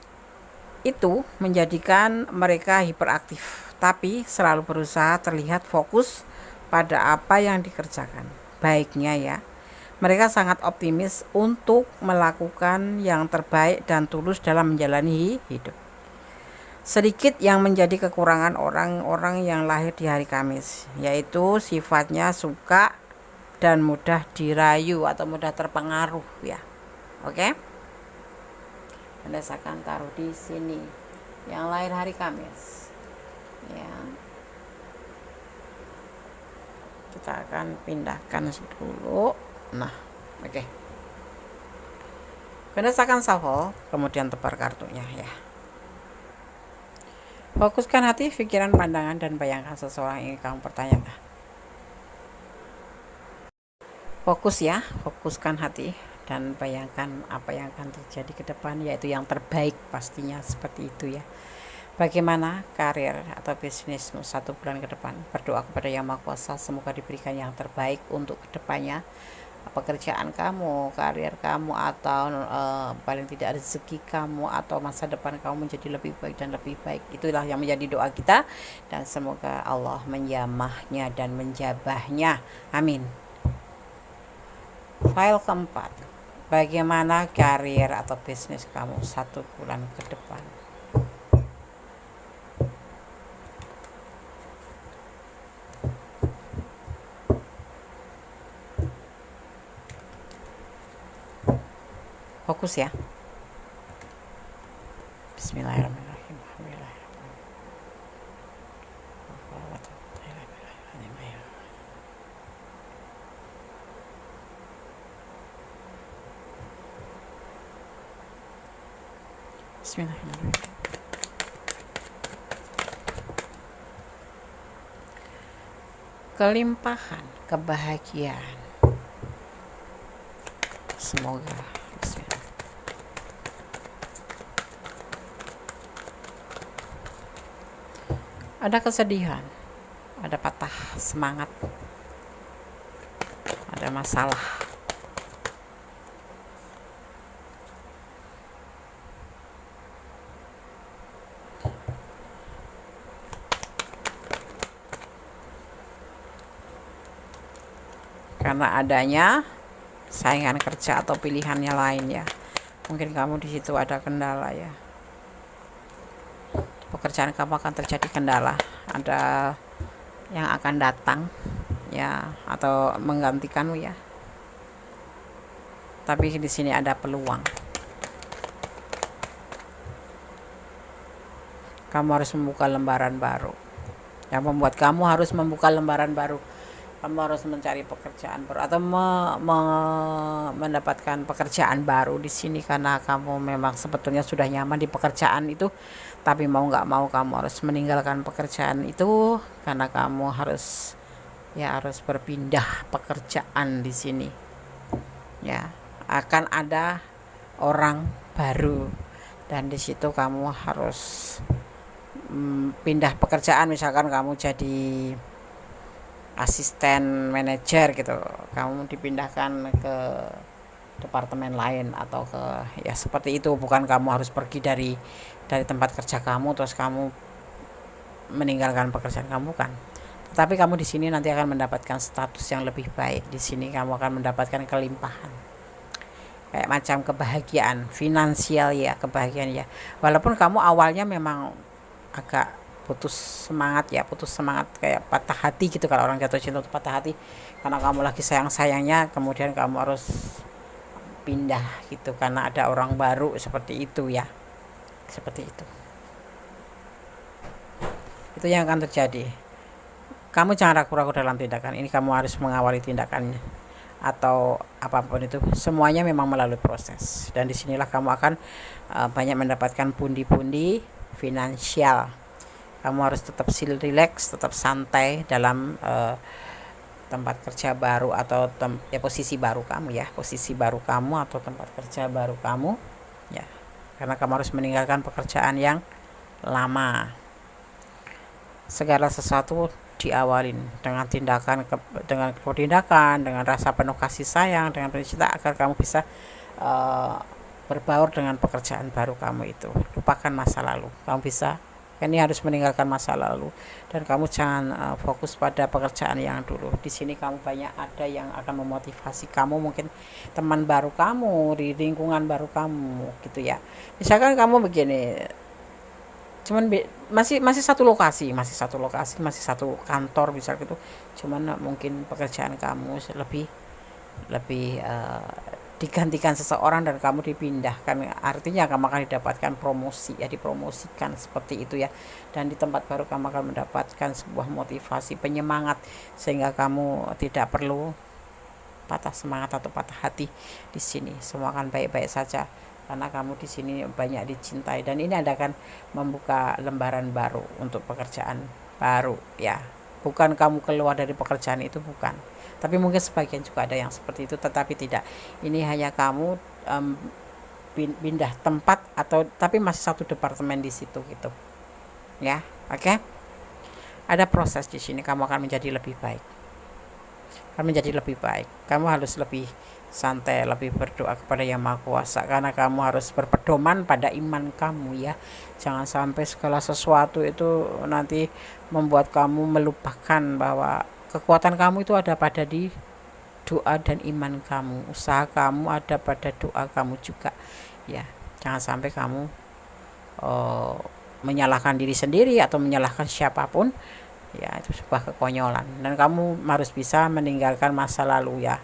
itu menjadikan mereka hiperaktif, tapi selalu berusaha terlihat fokus pada apa yang dikerjakan. Baiknya ya, mereka sangat optimis untuk melakukan yang terbaik dan tulus dalam menjalani hidup. Sedikit yang menjadi kekurangan orang-orang yang lahir di hari Kamis, yaitu sifatnya suka dan mudah dirayu atau mudah terpengaruh ya. Oke. Anda akan taruh di sini yang lahir hari Kamis. Ya. Kita akan pindahkan dulu. Nah, oke. Anda akan shuffle, kemudian tebar kartunya ya. Fokuskan hati, pikiran, pandangan, dan bayangkan seseorang yang ingin kamu pertanyakan. Fokus ya, fokuskan hati dan bayangkan apa yang akan terjadi ke depan, yaitu yang terbaik pastinya seperti itu ya. Bagaimana karir atau bisnismu 1 bulan ke depan? Berdoa kepada Yang Maha Kuasa, semoga diberikan yang terbaik untuk kedepannya. Pekerjaan kamu, karir kamu, atau paling tidak rezeki kamu atau masa depan kamu menjadi lebih baik dan lebih baik. Itulah yang menjadi doa kita, dan semoga Allah menjamahnya dan menjabahnya. Amin. File keempat, bagaimana karir atau bisnis kamu 1 bulan ke depan. Fokus ya. Bismillahirrahmanirrahim. Bismillahirrahmanirrahim. kelimpahan, kebahagiaan. Semoga. Bismillah. Ada kesedihan, ada patah semangat, ada masalah. Karena adanya saingan kerja atau pilihannya lain ya. Mungkin kamu di situ ada kendala ya. Pekerjaan kamu akan terjadi kendala, ada yang akan datang ya atau menggantikanmu ya. Tapi di sini ada peluang. Kamu harus membuka lembaran baru. Yang membuat kamu harus membuka lembaran baru. Kamu harus mencari pekerjaan baru atau mendapatkan pekerjaan baru di sini karena kamu memang sebetulnya sudah nyaman di pekerjaan itu, tapi mau nggak mau kamu harus meninggalkan pekerjaan itu karena kamu harus berpindah pekerjaan di sini. Ya, akan ada orang baru dan di situ kamu harus pindah pekerjaan. Misalkan kamu jadi asisten manajer gitu, kamu dipindahkan ke departemen lain atau ke ya seperti itu. Bukan kamu harus pergi dari tempat kerja kamu terus kamu meninggalkan pekerjaan kamu, bukan. Tapi kamu di sini nanti akan mendapatkan status yang lebih baik. Di sini kamu akan mendapatkan kelimpahan, kayak macam kebahagiaan finansial ya, kebahagiaan ya. Walaupun kamu awalnya memang agak putus semangat kayak patah hati gitu. Kalau orang jatuh cinta itu patah hati karena kamu lagi sayang-sayangnya, kemudian kamu harus pindah gitu karena ada orang baru, seperti itu ya, seperti itu yang akan terjadi. Kamu jangan ragu-ragu dalam tindakan ini, kamu harus mengawali tindakannya atau apapun itu, semuanya memang melalui proses. Dan disinilah kamu akan banyak mendapatkan pundi-pundi finansial. Kamu harus tetap relax, tetap santai dalam tempat kerja baru atau posisi baru kamu ya, posisi baru kamu atau tempat kerja baru kamu ya, karena kamu harus meninggalkan pekerjaan yang lama. Segala sesuatu diawalin dengan tindakan, dengan rasa penuh kasih sayang, dengan penuh cinta, agar kamu bisa berbaur dengan pekerjaan baru kamu itu. Lupakan masa lalu, kamu bisa. Ini harus meninggalkan masa lalu dan kamu jangan fokus pada pekerjaan yang dulu. Di sini kamu banyak ada yang akan memotivasi kamu, mungkin teman baru kamu di lingkungan baru kamu gitu ya. Misalkan kamu begini, cuman masih satu lokasi, masih satu kantor misal gitu, cuman mungkin pekerjaan kamu lebih digantikan seseorang dan kamu dipindahkan, artinya kamu akan didapatkan promosi ya, dipromosikan seperti itu ya. Dan di tempat baru kamu akan mendapatkan sebuah motivasi, penyemangat, sehingga kamu tidak perlu patah semangat atau patah hati. Di sini semua akan baik-baik saja karena kamu di sini banyak dicintai, dan ini akan membuka lembaran baru untuk pekerjaan baru ya. Bukan kamu keluar dari pekerjaan itu, bukan, tapi mungkin sebagian juga ada yang seperti itu, tetapi tidak. Ini hanya kamu pindah tempat atau tapi masih satu departemen di situ gitu ya. Oke. Ada proses di sini, kamu akan menjadi lebih baik. Kamu harus lebih santai, lebih berdoa kepada Yang Maha Kuasa, karena kamu harus berpedoman pada iman kamu ya. Jangan sampai segala sesuatu itu nanti membuat kamu melupakan bahwa kekuatan kamu itu ada pada di doa dan iman kamu. Usaha kamu ada pada doa kamu juga ya. Jangan sampai kamu menyalahkan diri sendiri atau menyalahkan siapapun ya, itu sebuah kekonyolan. Dan kamu harus bisa meninggalkan masa lalu ya.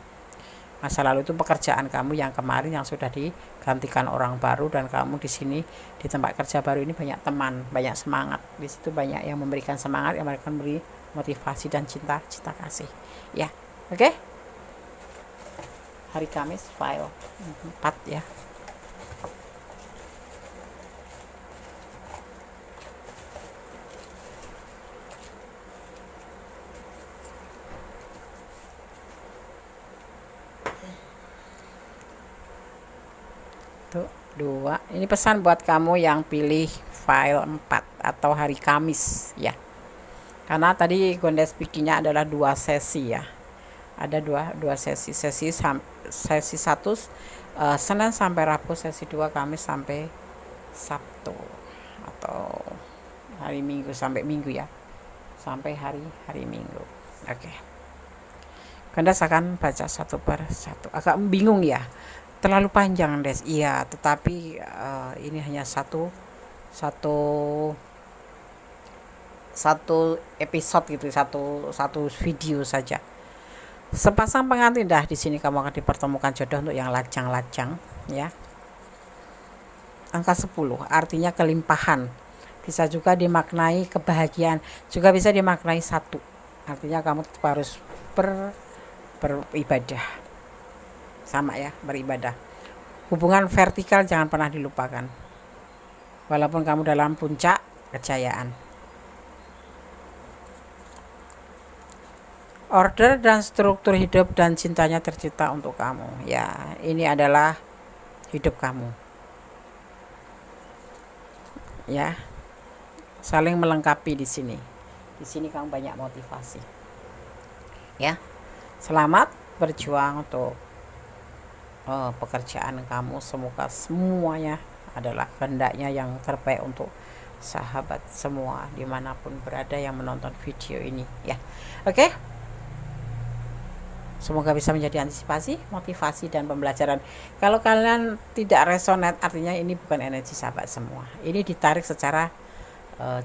Masa lalu itu pekerjaan kamu yang kemarin yang sudah digantikan orang baru, dan kamu di sini di tempat kerja baru ini banyak teman, banyak semangat. Di situ banyak yang memberikan semangat, yang akan memberi motivasi dan cinta kasih. Ya. Oke. Hari Kamis file 4 ya. 1, 2. Ini pesan buat kamu yang pilih file 4 atau hari Kamis ya. Karena tadi Gondes speakingnya adalah 2 sesi ya. Ada dua sesi. Sesi 1 Senin sampai Rabu, sesi 2 Kamis sampai Sabtu atau hari Minggu sampai Minggu ya. Sampai hari Minggu. Oke. Gondes akan baca satu per satu. Agak bingung ya. Terlalu panjang, Des. Iya, tetapi ini hanya satu episode gitu, satu video saja. Sepasang pengantin dah di sini kamu akan dipertemukan jodoh untuk yang lajang-lajang ya. Angka 10 artinya kelimpahan. Bisa juga dimaknai kebahagiaan, juga bisa dimaknai satu. Artinya kamu tetap harus beribadah. Sama ya, beribadah. Hubungan vertikal jangan pernah dilupakan. Walaupun kamu dalam puncak kejayaan. Order dan struktur hidup dan cintanya tercipta untuk kamu. Ya, ini adalah hidup kamu. Ya. Saling melengkapi di sini. Di sini kamu banyak motivasi. Ya. Selamat berjuang untuk pekerjaan kamu. Semoga semuanya adalah kehendaknya yang terbaik untuk sahabat semua dimanapun berada yang menonton video ini ya. Oke. Semoga bisa menjadi antisipasi, motivasi, dan pembelajaran. Kalau kalian tidak resonate, artinya ini bukan energi sahabat semua. Ini ditarik secara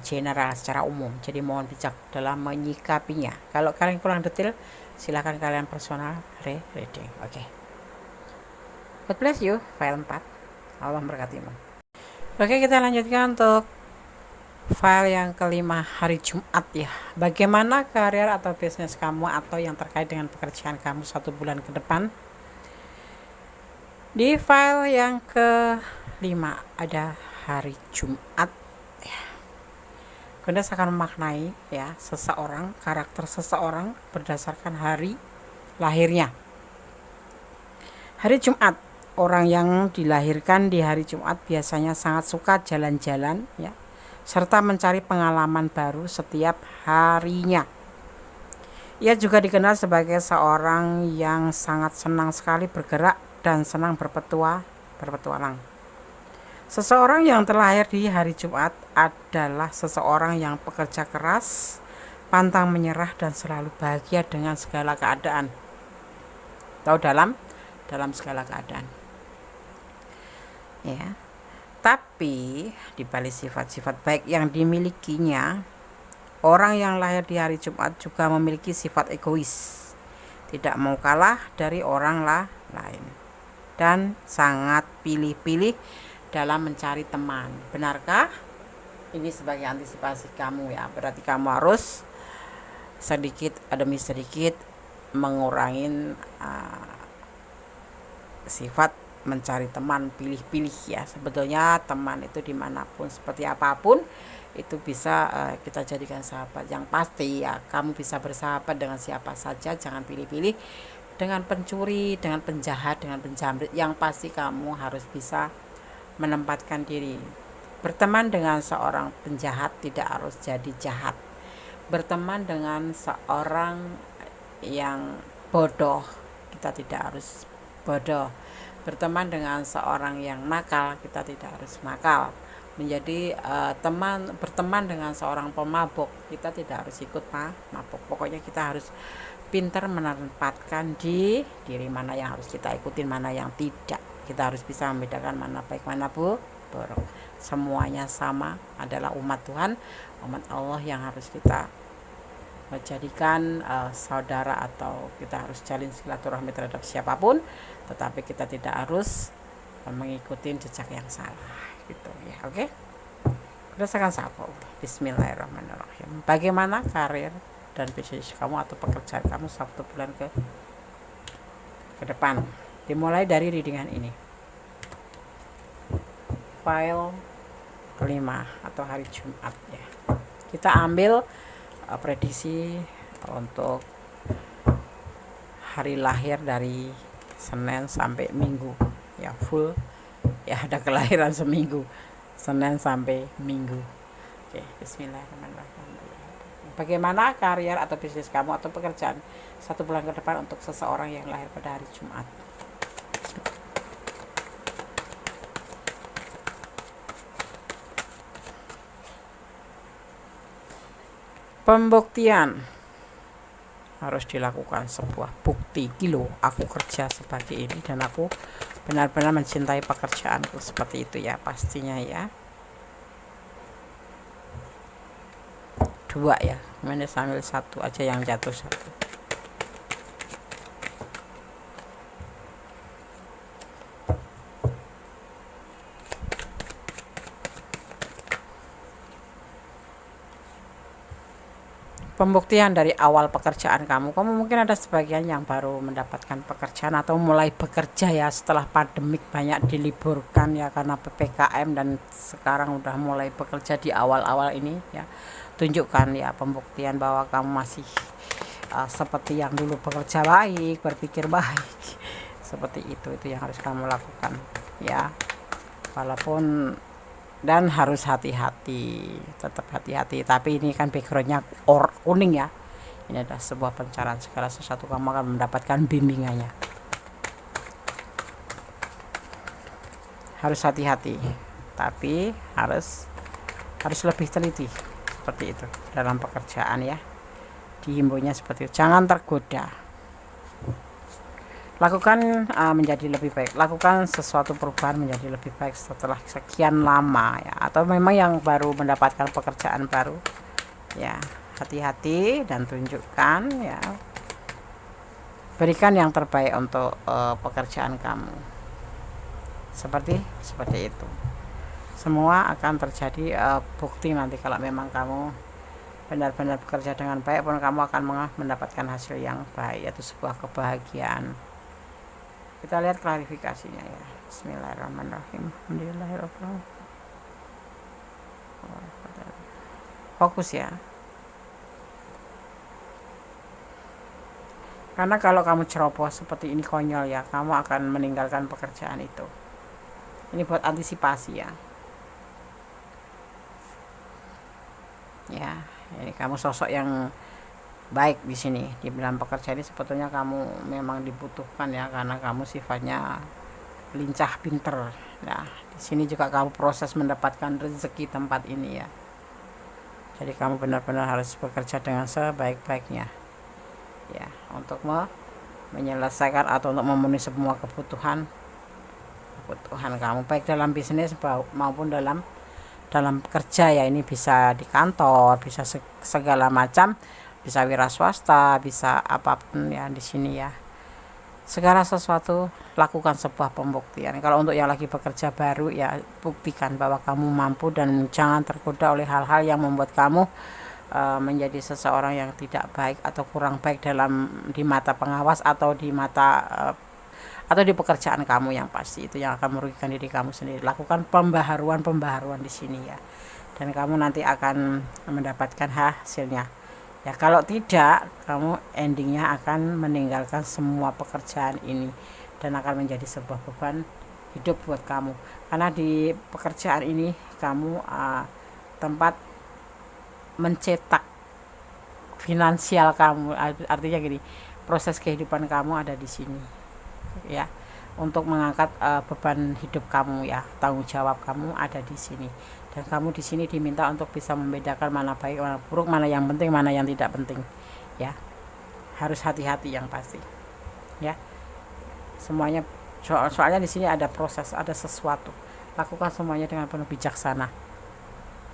general, secara umum. Jadi mohon bijak dalam menyikapinya. Kalau kalian kurang detail, silakan kalian personal reading. Oke. God bless you, file 4. Allah memberkatimu. Oke, kita lanjutkan untuk file yang kelima, hari Jumat ya. Bagaimana karir atau bisnis kamu atau yang terkait dengan pekerjaan kamu 1 bulan ke depan. Di file yang kelima ada hari Jumat ya. Gondes akan memaknai ya seseorang, karakter seseorang berdasarkan hari lahirnya. Hari Jumat, orang yang dilahirkan di hari Jumat biasanya sangat suka jalan-jalan ya, serta mencari pengalaman baru setiap harinya. Ia juga dikenal sebagai seorang yang sangat senang sekali bergerak dan senang berpetualang. Seseorang yang terlahir di hari Jumat adalah seseorang yang pekerja keras, pantang menyerah, dan selalu bahagia dengan segala keadaan. Atau dalam segala keadaan. Ya. Tapi di balik sifat-sifat baik yang dimilikinya, orang yang lahir di hari Jumat juga memiliki sifat egois, tidak mau kalah dari orang lain, dan sangat pilih-pilih dalam mencari teman. Benarkah? Ini sebagai antisipasi kamu ya. Berarti kamu harus sedikit demi sedikit mengurangi sifat mencari teman, pilih-pilih ya. Sebetulnya teman itu dimanapun, seperti apapun itu bisa kita jadikan sahabat. Yang pasti ya, kamu bisa bersahabat dengan siapa saja, jangan pilih-pilih dengan pencuri, dengan penjahat, dengan penjamret. Yang pasti kamu harus bisa menempatkan diri. Berteman dengan seorang penjahat tidak harus jadi jahat. Berteman dengan seorang yang bodoh, kita tidak harus bodoh. Berteman dengan seorang yang nakal, kita tidak harus nakal. Menjadi berteman dengan seorang pemabuk, kita tidak harus ikut mabuk. Pokoknya kita harus pintar menempatkan di diri mana yang harus kita ikutin, mana yang tidak. Kita harus bisa membedakan mana baik, mana buruk. Semuanya sama, adalah umat Tuhan, umat Allah yang harus kita jadikan saudara, atau kita harus jalin silaturahmi terhadap siapapun, tetapi kita tidak harus mengikuti jejak yang salah gitu ya. Oke. Berdasarkan sahabat. Bismillahirrahmanirrahim. Bagaimana karir dan bisnis kamu atau pekerjaan kamu 1 bulan ke depan? Dimulai dari readingan ini. File kelima atau hari Jumat ya. Kita ambil prediksi untuk hari lahir dari Senin sampai Minggu ya, full ya ada kelahiran seminggu, Senin sampai Minggu. Oke, bismillahirrahmanirrahim. Bagaimana karier atau bisnis kamu atau pekerjaan 1 bulan ke depan untuk seseorang yang lahir pada hari Jumat? Pembuktian harus dilakukan, sebuah bukti kilo aku kerja sebagai ini dan aku benar-benar mencintai pekerjaanku, seperti itu ya pastinya ya. 2 ya, mana sambil 1 aja yang jatuh 1. Pembuktian dari awal pekerjaan kamu mungkin ada sebagian yang baru mendapatkan pekerjaan atau mulai bekerja ya setelah pandemik banyak diliburkan ya karena PPKM, dan sekarang udah mulai bekerja di awal-awal ini ya. Tunjukkan ya pembuktian bahwa kamu masih seperti yang dulu, bekerja baik, berpikir baik. Seperti itu yang harus kamu lakukan ya. Walaupun dan harus hati-hati, tetap hati-hati. Tapi ini kan backgroundnya kuning ya. Ini adalah sebuah pencerahan, segala sesuatu kamu akan mendapatkan bimbingannya. Harus hati-hati, tapi harus lebih teliti, seperti itu dalam pekerjaan ya. Dihimbaunya seperti itu, jangan tergoda. Lakukan menjadi lebih baik, lakukan sesuatu perubahan menjadi lebih baik setelah sekian lama ya, atau memang yang baru mendapatkan pekerjaan baru ya. Hati-hati dan tunjukkan ya, berikan yang terbaik untuk pekerjaan kamu, seperti itu. Semua akan terjadi bukti nanti kalau memang kamu benar-benar bekerja dengan baik pun kamu akan mendapatkan hasil yang baik, yaitu sebuah kebahagiaan. Kita lihat klarifikasinya ya. Bismillahirrahmanirrahim. Alhamdulillahirrahmanirrahim. Fokus ya. Karena kalau kamu ceroboh seperti ini, konyol ya, kamu akan meninggalkan pekerjaan itu. Ini buat antisipasi ya. Ya, ini kamu sosok yang baik di sini di dalam pekerjaan ini. Sebetulnya kamu memang dibutuhkan ya, karena kamu sifatnya lincah, pinter. Nah, di sini juga kamu proses mendapatkan rezeki tempat ini ya. Jadi kamu benar-benar harus bekerja dengan sebaik-baiknya ya, untuk menyelesaikan atau untuk memenuhi semua kebutuhan kamu, baik dalam bisnis maupun dalam kerja ya. Ini bisa di kantor, bisa segala macam, bisa wira swasta, bisa apapun ya di sini ya. Segala sesuatu lakukan sebuah pembuktian. Kalau untuk yang lagi bekerja baru ya, buktikan bahwa kamu mampu dan jangan tergoda oleh hal-hal yang membuat kamu menjadi seseorang yang tidak baik atau kurang baik di mata pengawas atau di mata atau di pekerjaan kamu, yang pasti itu yang akan merugikan diri kamu sendiri. Lakukan pembaharuan di sini ya, dan kamu nanti akan mendapatkan hasilnya ya. Kalau tidak, kamu endingnya akan meninggalkan semua pekerjaan ini dan akan menjadi sebuah beban hidup buat kamu, karena di pekerjaan ini kamu tempat mencetak finansial kamu. Artinya gini, proses kehidupan kamu ada di sini ya, untuk mengangkat beban hidup kamu ya. Tanggung jawab kamu ada di sini, dan kamu di sini diminta untuk bisa membedakan mana baik, mana buruk, mana yang penting, mana yang tidak penting ya. Harus hati-hati yang pasti ya. Semuanya soalnya di sini ada proses, ada sesuatu. Lakukan semuanya dengan penuh bijaksana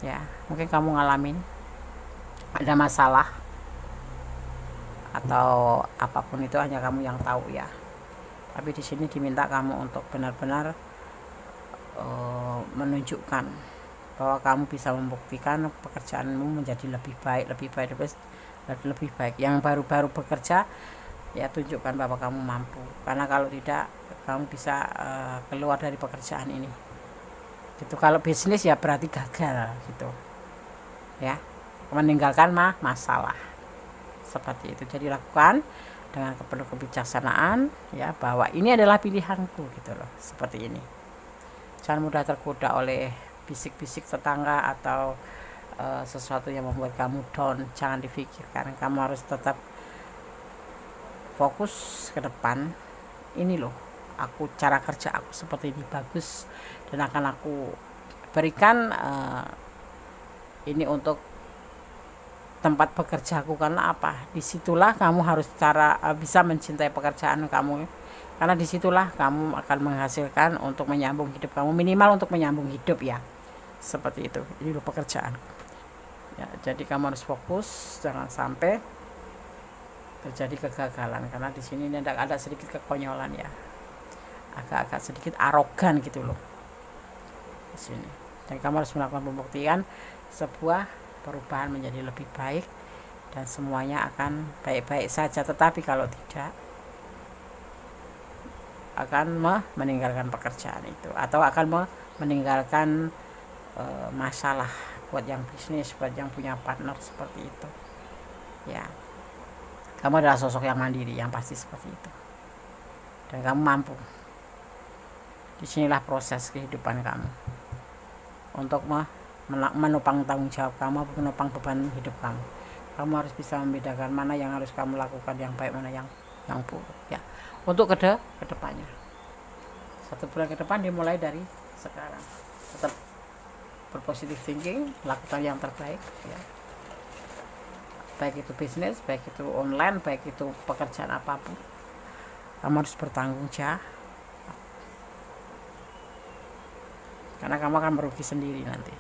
ya. Mungkin kamu ngalamin ada masalah atau apapun itu, hanya kamu yang tahu ya. Tapi di sini diminta kamu untuk benar-benar menunjukkan bahwa kamu bisa membuktikan pekerjaanmu menjadi lebih baik. Yang baru-baru bekerja ya, tunjukkan bahwa kamu mampu, karena kalau tidak kamu bisa keluar dari pekerjaan ini gitu. Kalau bisnis ya berarti gagal gitu ya, meninggalkan masalah seperti itu. Jadi lakukan dengan penuh kebijaksanaan ya, bahwa ini adalah pilihanku gitu loh, seperti ini. Jangan mudah tergoda oleh bisik-bisik tetangga atau sesuatu yang membuat kamu down. Jangan difikirkan, kamu harus tetap fokus ke depan. Ini loh, cara kerja aku seperti ini bagus, dan akan aku berikan ini untuk tempat pekerjaku. Karena apa? Disitulah kamu harus bisa mencintai pekerjaan kamu, karena disitulah kamu akan menghasilkan untuk menyambung hidup kamu, minimal untuk menyambung hidup ya, seperti itu. Ini loh pekerjaan ya. Jadi kamu harus fokus, jangan sampai terjadi kegagalan, karena di sini ada sedikit kekonyolan ya, agak sedikit arogan gitu loh di sini. Dan kamu harus melakukan pembuktian sebuah perubahan menjadi lebih baik, dan semuanya akan baik-baik saja. Tetapi kalau tidak, akan meninggalkan pekerjaan itu, atau akan meninggalkan masalah buat yang bisnis, buat yang punya partner seperti itu ya. Kamu adalah sosok yang mandiri, yang pasti seperti itu, dan kamu mampu. Disinilah proses kehidupan kamu untuk menopang tanggung jawab kamu, menopang beban hidup kamu. Kamu harus bisa membedakan mana yang harus kamu lakukan yang baik, mana yang buruk ya. Untuk kedepannya, 1 bulan ke depan dimulai dari sekarang. Tetap berpositif thinking, lakukan yang terbaik ya. Baik itu bisnis, baik itu online, baik itu pekerjaan apapun, kamu harus bertanggung jawab, karena kamu akan merugi sendiri nanti,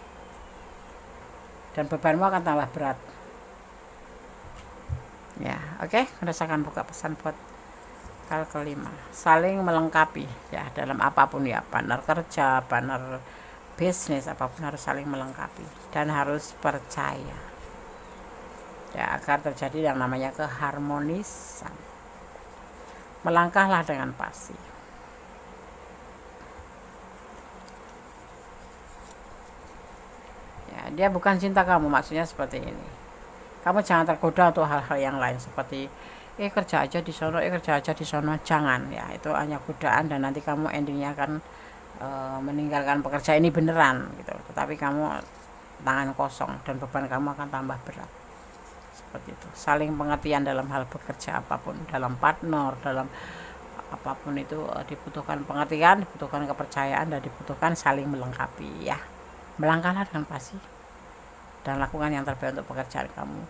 dan bebanmu akan tambah berat ya. Oke, saya akan buka pesan buat hal kelima, saling melengkapi ya, dalam apapun ya, partner kerja, partner bisnis, apapun harus saling melengkapi dan harus percaya ya, agar terjadi yang namanya keharmonisan. Melangkahlah dengan pasti ya. Dia bukan cinta kamu, maksudnya seperti ini. Kamu jangan tergoda untuk hal-hal yang lain seperti kerja aja di sono, kerja aja di sono. Jangan ya, itu hanya godaan, dan nanti kamu endingnya akan meninggalkan pekerjaan ini beneran gitu, tetapi kamu tangan kosong dan beban kamu akan tambah berat. Seperti itu. Saling pengertian dalam hal bekerja apapun, dalam partner, dalam apapun itu dibutuhkan pengertian, dibutuhkan kepercayaan, dan dibutuhkan saling melengkapi ya. Melangkahlah dengan pasti dan lakukan yang terbaik untuk pekerjaan kamu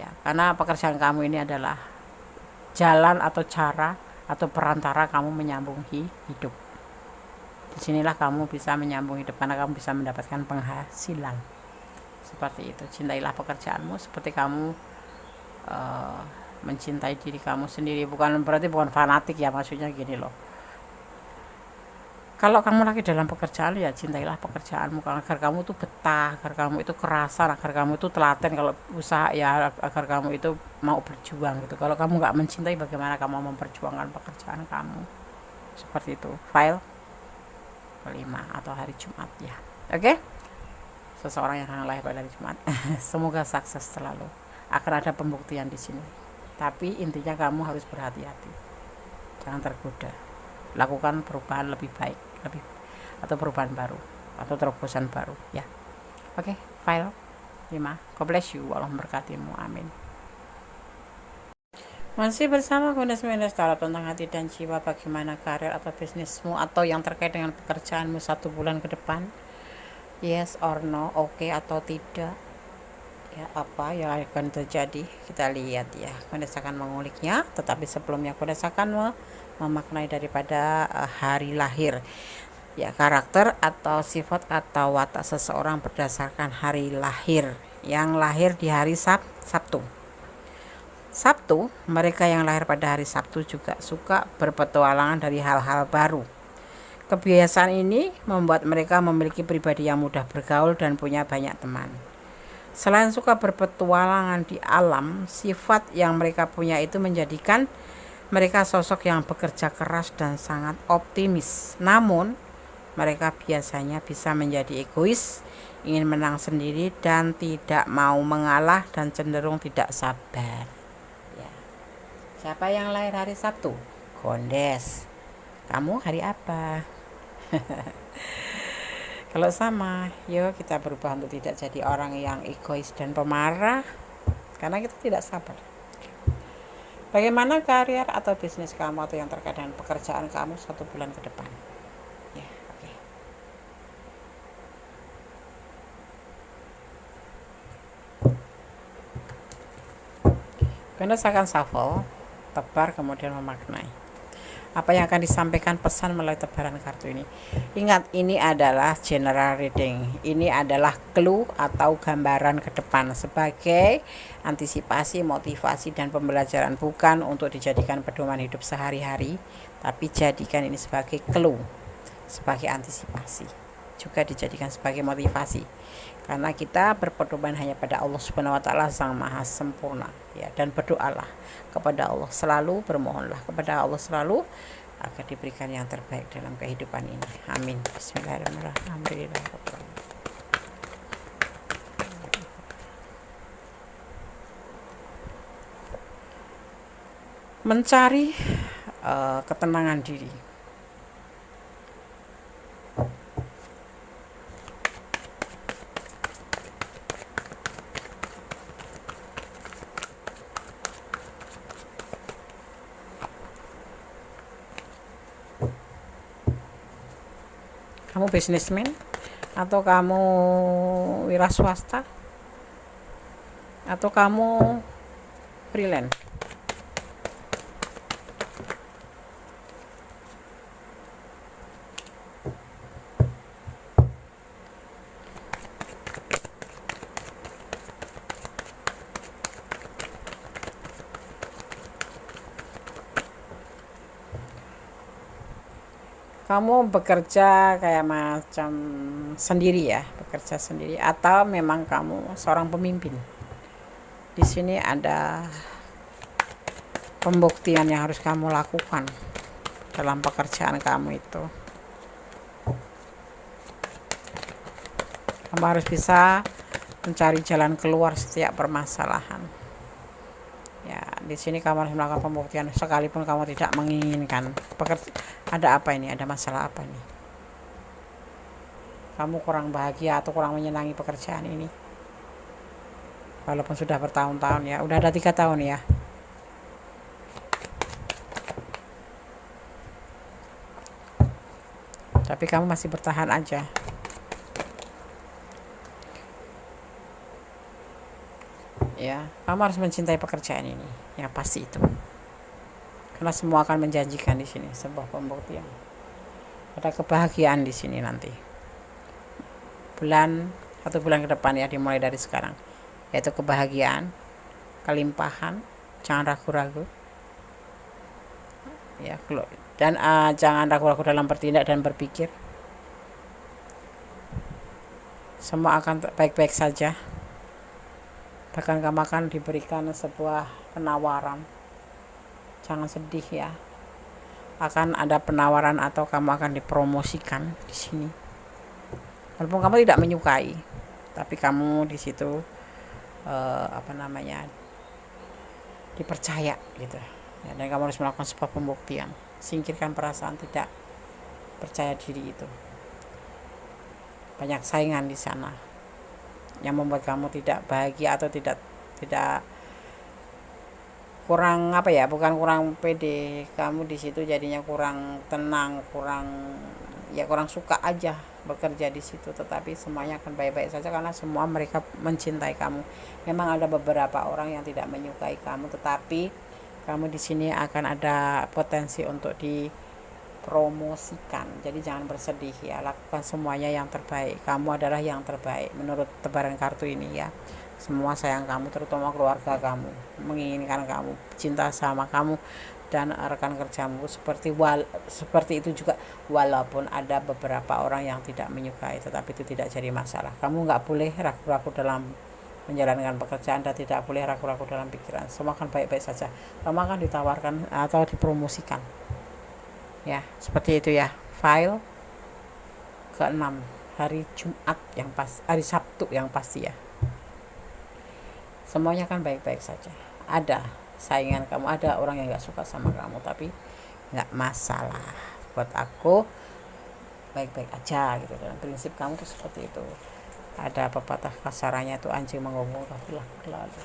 ya, karena pekerjaan kamu ini adalah jalan atau cara atau perantara kamu menyambung hidup. Disinilah kamu bisa menyambung hidup, karena kamu bisa mendapatkan penghasilan. Seperti itu. Cintailah pekerjaanmu seperti kamu mencintai diri kamu sendiri. Bukan fanatik ya, maksudnya gini loh. Kalau kamu lagi dalam pekerjaan ya cintailah pekerjaanmu, agar kamu tuh betah, agar kamu itu kerasan, agar kamu itu telaten kalau usaha ya, agar kamu itu mau berjuang gitu. Kalau kamu nggak mencintai, bagaimana kamu memperjuangkan pekerjaan kamu? Seperti itu. File kelima atau hari Jumat ya. Oke? Seseorang yang akan lahir pada hari Jumat. Semoga sukses selalu. Akan ada pembuktian di sini. Tapi intinya kamu harus berhati-hati. Jangan tergoda. Lakukan perubahan lebih baik, atau perubahan baru, atau terobosan baru ya. Oke, file 5. God bless you. Allah memberkatimu. Amin. Masih bersama Kundes Tarot tentang hati dan jiwa, bagaimana karir atau bisnismu atau yang terkait dengan pekerjaanmu 1 bulan ke depan. Yes or no, oke atau tidak ya, apa yang akan terjadi, kita lihat ya. Kundes akan menguliknya, tetapi sebelumnya Kundes akan memaknai daripada hari lahir ya, karakter atau sifat atau watak seseorang berdasarkan hari lahir. Yang lahir di hari Sabtu, mereka yang lahir pada hari Sabtu juga suka berpetualangan dari hal-hal baru. Kebiasaan ini membuat mereka memiliki pribadi yang mudah bergaul dan punya banyak teman. Selain suka berpetualangan di alam, sifat yang mereka punya itu menjadikan mereka sosok yang bekerja keras dan sangat optimis. Namun, mereka biasanya bisa menjadi egois, ingin menang sendiri, dan tidak mau mengalah, dan cenderung tidak sabar. Ya. Siapa yang lahir hari Sabtu? Kundes. Kamu hari apa? Kalau sama, yuk kita berubah untuk tidak jadi orang yang egois dan pemarah, karena kita tidak sabar. Bagaimana karier atau bisnis kamu atau yang terkait dengan pekerjaan kamu 1 bulan ke depan? Ya, oke. Venus akan shuffle, tebar, kemudian memaknai. Apa yang akan disampaikan pesan melalui tebaran kartu ini? Ingat, ini adalah general reading. Ini adalah clue atau gambaran ke depan sebagai antisipasi, motivasi, dan pembelajaran. Bukan untuk dijadikan pedoman hidup sehari-hari, tapi jadikan ini sebagai clue, sebagai antisipasi. Juga dijadikan sebagai motivasi. Karena kita berpedoman hanya pada Allah Subhanahu wa taala Sang Maha Sempurna, ya, dan berdoalah kepada Allah selalu, bermohonlah kepada Allah selalu agar diberikan yang terbaik dalam kehidupan ini. Amin. Bismillahirrahmanirrahim. Mencari ketenangan diri. Kamu bisnismen atau kamu wira swasta atau kamu freelance? Kamu bekerja kayak macam sendiri ya, bekerja sendiri atau memang kamu seorang pemimpin? Di sini ada pembuktian yang harus kamu lakukan dalam pekerjaan kamu itu. Kamu harus bisa mencari jalan keluar setiap permasalahan. Ya, di sini kamu harus melakukan pembuktian sekalipun kamu tidak menginginkan. Ada apa ini? Ada masalah apa ini? Kamu kurang bahagia atau kurang menyenangi pekerjaan ini? Walaupun sudah bertahun-tahun ya, udah ada 3 tahun ya. Tapi kamu masih bertahan aja. Ya, kamu harus mencintai pekerjaan ini. Ya pasti itu. Karena semua akan menjanjikan di sini sebuah pembuktian. Ada kebahagiaan di sini nanti. 1 bulan ke depan ya, dimulai dari sekarang. Yaitu kebahagiaan, kelimpahan, jangan ragu-ragu. Ya, dan jangan ragu-ragu dalam bertindak dan berpikir. Semua akan baik-baik saja. Bahkan kamu akan diberikan sebuah penawaran. Jangan sedih ya. Akan ada penawaran atau kamu akan dipromosikan di sini. Walaupun kamu tidak menyukai, tapi kamu di situ dipercaya gitu. Ya, dan kamu harus melakukan sebuah pembuktian. Singkirkan perasaan tidak percaya diri itu. Banyak saingan di sana yang membuat kamu tidak bahagia atau tidak kurang bukan kurang pede, kamu di situ jadinya kurang tenang, kurang suka aja bekerja di situ. Tetapi semuanya akan baik-baik saja karena semua mereka mencintai kamu. Memang ada beberapa orang yang tidak menyukai kamu, tetapi kamu di sini akan ada potensi untuk dipromosikan. Jadi jangan bersedih ya, lakukan semuanya yang terbaik. Kamu adalah yang terbaik menurut tebaran kartu ini ya. Semua sayang kamu, terutama keluarga kamu, menginginkan kamu, cinta sama kamu dan rekan kerjamu seperti itu juga. Walaupun ada beberapa orang yang tidak menyukai, tetapi itu tidak jadi masalah. Kamu nggak boleh ragu-ragu dalam menjalankan pekerjaan dan tidak boleh ragu-ragu dalam pikiran. Semua akan baik-baik saja. Kamu akan ditawarkan atau dipromosikan. Ya, seperti itu ya. File ke-6 hari Jumat yang hari Sabtu yang pasti ya. Semuanya kan baik-baik saja. Ada saingan kamu, ada orang yang gak suka sama kamu, tapi gak masalah. Buat aku baik-baik aja gitu. Dan prinsip kamu tuh seperti itu. Ada pepatah kasarannya tuh, anjing menggonggong kafilah berlalu.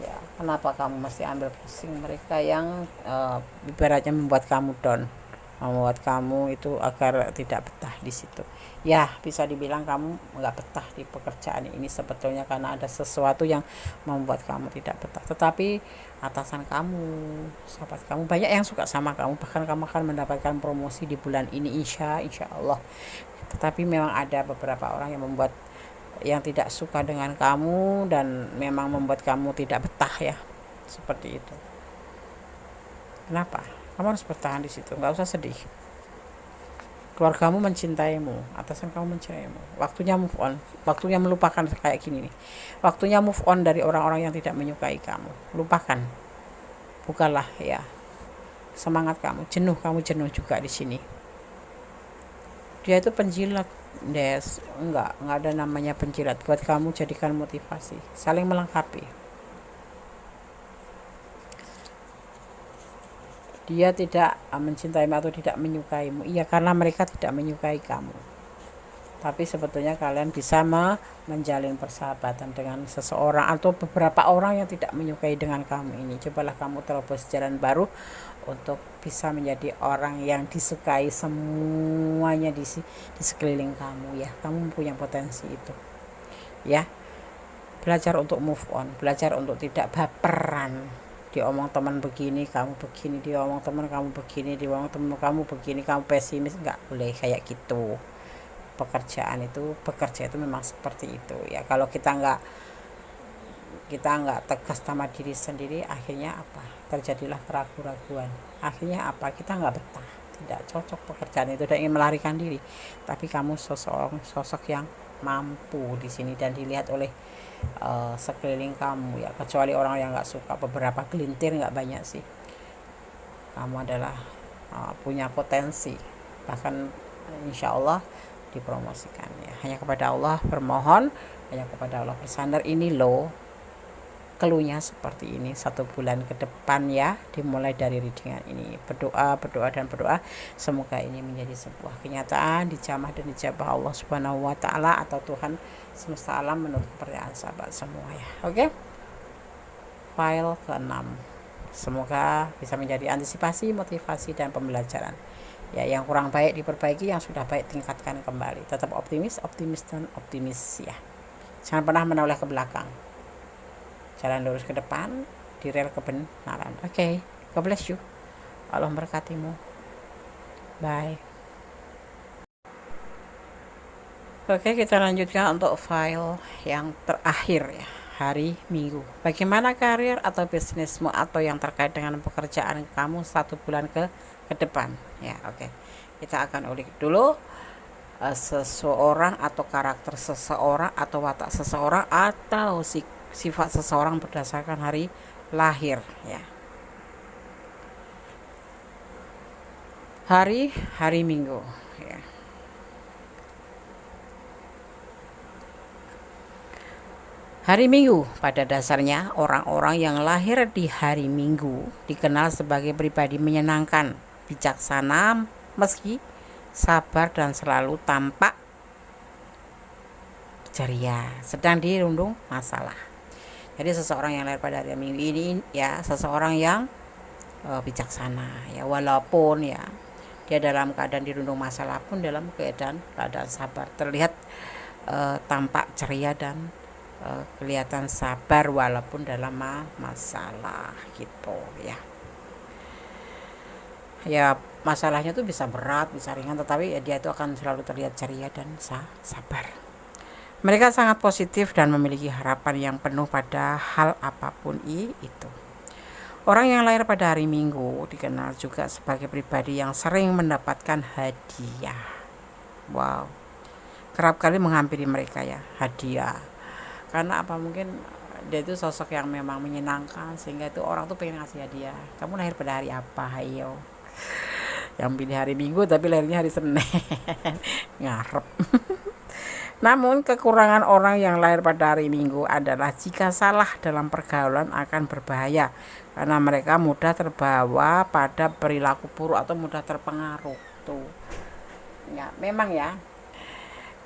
Ya, kenapa kamu mesti ambil pusing mereka yang ibaratnya membuat kamu down, membuat kamu itu agar tidak betah di situ. Ya, bisa dibilang kamu nggak betah di pekerjaan ini sebetulnya karena ada sesuatu yang membuat kamu tidak betah. Tetapi atasan kamu, sahabat kamu banyak yang suka sama kamu, bahkan kamu akan mendapatkan promosi di bulan ini, insya Allah. Tetapi memang ada beberapa orang yang membuat, yang tidak suka dengan kamu dan memang membuat kamu tidak betah ya, seperti itu. Kenapa kamu harus bertahan di situ? Nggak usah sedih. Keluargamu mencintaimu, atasan kamu mencintaimu. Waktunya move on, waktunya melupakan. Kayak gini nih, waktunya move on dari orang-orang yang tidak menyukai kamu. Lupakan, bukalah ya semangat kamu. Jenuh juga di sini. Dia itu penjilat, Des. Enggak ada namanya penjilat. Buat kamu jadikan motivasi, saling melengkapi. Dia tidak mencintaimu atau tidak menyukaimu, iya karena mereka tidak menyukai kamu. Tapi sebetulnya kalian bisa menjalin persahabatan dengan seseorang atau beberapa orang yang tidak menyukai dengan kamu ini. Cobalah kamu terobos jalan baru untuk bisa menjadi orang yang disukai semuanya di sekeliling kamu ya. Kamu punya potensi itu ya. Belajar untuk move on, belajar untuk tidak baperan. Diomong teman begini kamu begini, diomong teman kamu begini, diomong teman kamu begini kamu pesimis. Nggak boleh kayak gitu. Bekerja itu memang seperti itu ya. Kalau kita nggak tegas sama diri sendiri, akhirnya apa? Terjadilah keraguan-raguan. Akhirnya apa? Kita nggak betah, tidak cocok pekerjaan itu dan ingin melarikan diri. Tapi kamu sosok yang mampu di sini dan dilihat oleh sekeliling kamu ya. Kecuali orang yang nggak suka, beberapa gelintir, nggak banyak sih. Kamu adalah punya potensi, bahkan insya Allah dipromosikan ya. Hanya kepada Allah bermohon, hanya kepada Allah bersandar. Ini loh keluhnya seperti ini 1 bulan ke depan ya, dimulai dari readingan ini. Berdoa dan berdoa, semoga ini menjadi sebuah kenyataan, dijamah dan dijabah Allah Subhanahu wa taala atau Tuhan semesta alam menurut kepercayaan sahabat semua ya. Oke. File ke-6. Semoga bisa menjadi antisipasi, motivasi dan pembelajaran. Ya, yang kurang baik diperbaiki, yang sudah baik tingkatkan kembali. Tetap optimis dan optimis ya. Jangan pernah menoleh ke belakang. Jalan lurus ke depan, di rel kebenaran. Oke, God bless you. Allah memberkatimu. Bye. Oke, kita lanjutkan untuk file yang terakhir ya. Hari Minggu. Bagaimana karir atau bisnismu atau yang terkait dengan pekerjaan kamu 1 bulan ke depan ya. Oke, kita akan ulik dulu seseorang atau karakter seseorang atau watak seseorang atau sifat seseorang berdasarkan hari lahir ya. Hari Minggu ya. Hari Minggu pada dasarnya orang-orang yang lahir di hari Minggu dikenal sebagai pribadi menyenangkan, bijaksana, meski sabar dan selalu tampak ceria, sedang dirundung masalah. Jadi seseorang yang lahir pada hari Minggu ini ya, seseorang yang bijaksana ya, walaupun ya dia dalam keadaan dirundung masalah pun dalam keadaan sabar, terlihat tampak ceria dan kelihatan sabar walaupun dalam masalah gitu ya. Ya, masalahnya tuh bisa berat, bisa ringan, tetapi ya dia itu akan selalu terlihat ceria dan sabar. Mereka sangat positif dan memiliki harapan yang penuh pada hal apapun itu. Orang yang lahir pada hari Minggu dikenal juga sebagai pribadi yang sering mendapatkan hadiah. Wow, kerap kali menghampiri mereka ya, hadiah. Karena apa, mungkin dia itu sosok yang memang menyenangkan sehingga itu orang tuh pengen ngasih hadiah. Kamu lahir pada hari apa? Ayo. Yang pilih hari Minggu tapi lahirnya hari Senin. Ngarep. Namun kekurangan orang yang lahir pada hari Minggu adalah jika salah dalam pergaulan akan berbahaya karena mereka mudah terbawa pada perilaku buruk atau mudah terpengaruh tuh. Ya memang ya,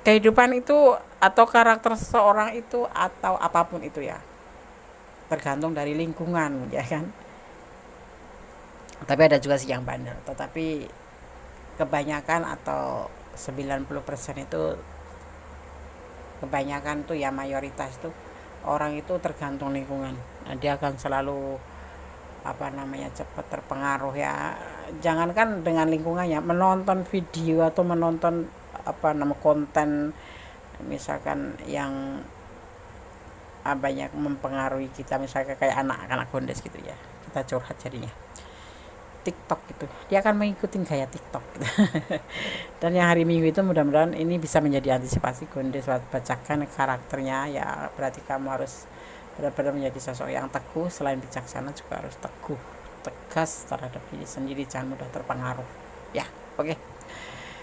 kehidupan itu atau karakter seseorang itu atau apapun itu ya tergantung dari lingkungan ya kan. Tapi ada juga sih yang bandel, tetapi kebanyakan atau 90% itu, kebanyakan tuh ya mayoritas tuh orang itu tergantung lingkungan. Nah, dia akan selalu apa namanya cepat terpengaruh ya. Jangankan dengan lingkungannya, menonton video atau menonton apa nama konten misalkan yang banyak mempengaruhi kita, misalkan kayak anak-anak gondes gitu ya, kita curhat jadinya TikTok gitu, dia akan mengikuti gaya TikTok gitu. Dan yang hari Minggu itu mudah-mudahan ini bisa menjadi antisipasi gondes, bacakan karakternya ya, berarti kamu harus benar-benar menjadi sosok yang teguh, selain bijaksana juga harus teguh, tegas terhadap diri sendiri, jangan mudah terpengaruh ya. Oke,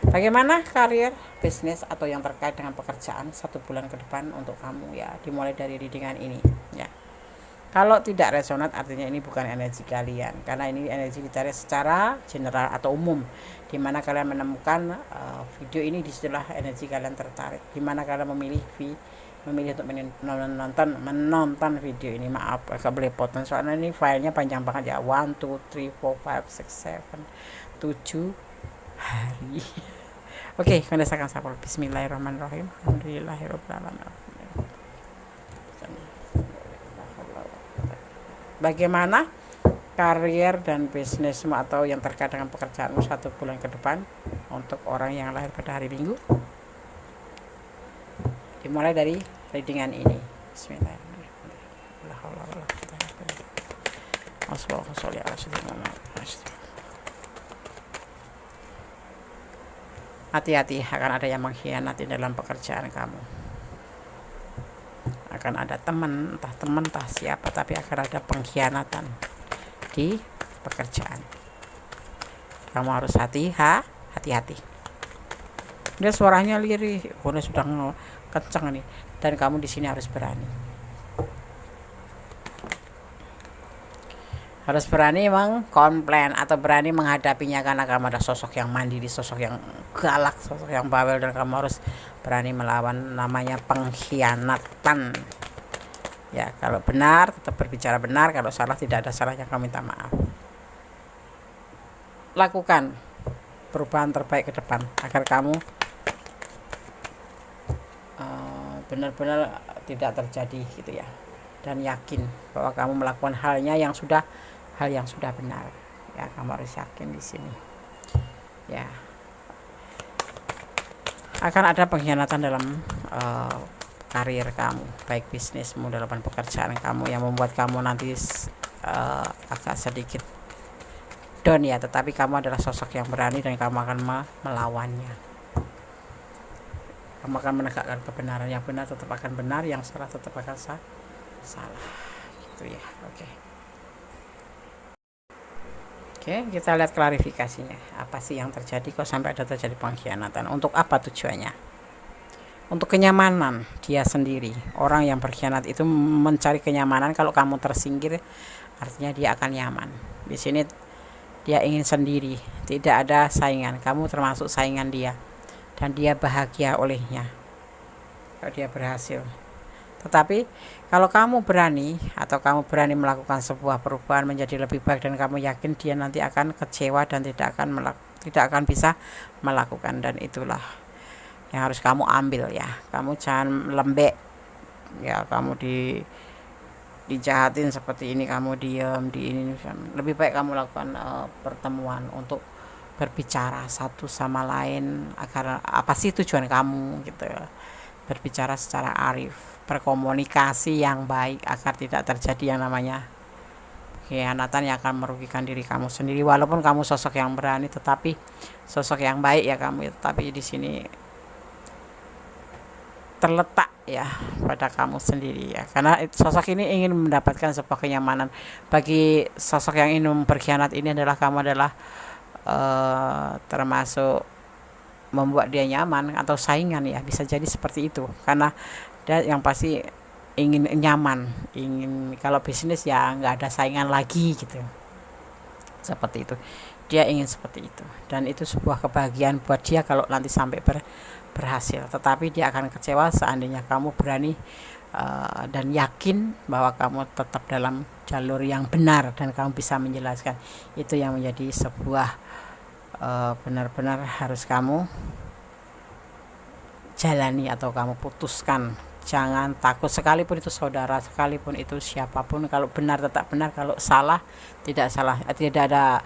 bagaimana karir, bisnis atau yang terkait dengan pekerjaan 1 bulan ke depan untuk kamu ya, dimulai dari readingan ini ya. Kalau tidak resonat artinya ini bukan energi kalian, karena ini energi dicari secara general atau umum. Dimana kalian menemukan video ini, disitulah energi kalian tertarik. Dimana kalian memilih untuk menonton video ini. Maaf agak belepotan soalnya ini filenya panjang banget ya, 1 2 3 4 5 6 7 7 hari. Oke, kondesakan sapol. Bismillahirrahmanirrahim. Alhamdulillahirobbilalamin. Bagaimana karier dan bisnismu atau yang terkait dengan pekerjaanmu 1 bulan ke depan untuk orang yang lahir pada hari Minggu? Dimulai dari readingan ini. Bismillahirrahmanirrahim. Hati-hati, akan ada yang mengkhianati dalam pekerjaan kamu. Akan ada teman entah siapa, tapi akan ada pengkhianatan di pekerjaan. Kamu harus hati-hati. Dia suaranya lirih, udah sudah kenceng nih, dan kamu di sini harus berani. Harus berani mengkomplain atau berani menghadapinya, karena kamu ada sosok yang mandiri, sosok yang galak, sosok yang bawel, dan kamu harus berani melawan namanya pengkhianatan. Ya, kalau benar tetap berbicara benar, kalau salah tidak ada salahnya kamu minta maaf. Lakukan perubahan terbaik ke depan agar kamu benar-benar tidak terjadi gitu ya, dan yakin bahwa kamu melakukan hal yang sudah benar ya. Kamu harus yakin di sini ya. Akan ada pengkhianatan dalam karir kamu, baik bisnismu dalam pekerjaan kamu, yang membuat kamu nanti agak sedikit down ya, tetapi kamu adalah sosok yang berani dan kamu akan melawannya. Kamu akan menegakkan kebenaran, yang benar tetap akan benar, yang salah tetap akan salah gitu ya. Oke, kita lihat klarifikasinya. Apa sih yang terjadi kok sampai ada terjadi pengkhianatan? Untuk apa tujuannya? Untuk kenyamanan dia sendiri. Orang yang berkhianat itu mencari kenyamanan. Kalau kamu tersingkir, artinya dia akan nyaman. Di sini dia ingin sendiri, tidak ada saingan. Kamu termasuk saingan dia, dan dia bahagia olehnya kalau dia berhasil. Tetapi kalau kamu berani melakukan sebuah perubahan menjadi lebih baik, dan kamu yakin dia nanti akan kecewa dan tidak akan bisa melakukan, dan itulah yang harus kamu ambil ya. Kamu jangan lembek ya, kamu dijahatin seperti ini, kamu diam di ini. Lebih baik kamu lakukan pertemuan untuk berbicara satu sama lain agar apa sih tujuan kamu gitu ya. Berbicara secara arif, berkomunikasi yang baik agar tidak terjadi yang namanya khianatan yang akan merugikan diri kamu sendiri. Walaupun kamu sosok yang berani, tetapi sosok yang baik ya kamu, tapi di sini terletak ya pada kamu sendiri ya, karena sosok ini ingin mendapatkan sebuah kenyamanan. Bagi sosok yang ingin berkhianat ini adalah kamu adalah termasuk membuat dia nyaman atau saingan ya, bisa jadi seperti itu, karena dia yang pasti ingin nyaman, ingin kalau bisnis ya nggak ada saingan lagi gitu, seperti itu. dia ingin seperti itu, dan itu sebuah kebahagiaan buat dia kalau nanti sampai berhasil. Tetapi dia akan kecewa seandainya kamu berani dan yakin bahwa kamu tetap dalam jalur yang benar dan kamu bisa menjelaskan. Itu yang menjadi sebuah benar-benar harus kamu jalani atau kamu putuskan. Jangan takut, sekalipun itu saudara, sekalipun itu siapapun, kalau benar tetap benar, kalau salah tidak salah, tidak ada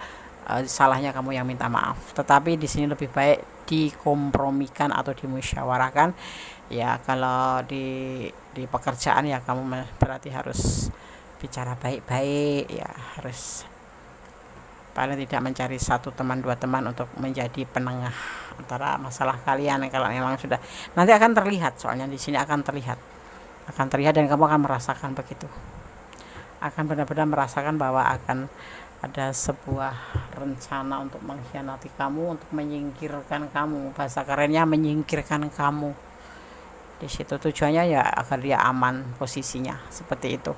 salahnya kamu yang minta maaf. Tetapi di sini lebih baik dikompromikan atau dimusyawarahkan. Ya kalau di pekerjaan ya kamu berarti harus bicara baik-baik, ya harus paling tidak mencari satu teman, dua teman untuk menjadi penengah antara masalah kalian. Kalau memang sudah, nanti akan terlihat, soalnya di sini akan terlihat dan kamu akan merasakan begitu, akan benar-benar merasakan bahwa akan ada sebuah rencana untuk mengkhianati kamu, untuk menyingkirkan kamu. Bahasa kerennya menyingkirkan kamu. Di situ tujuannya ya agar dia aman posisinya, seperti itu.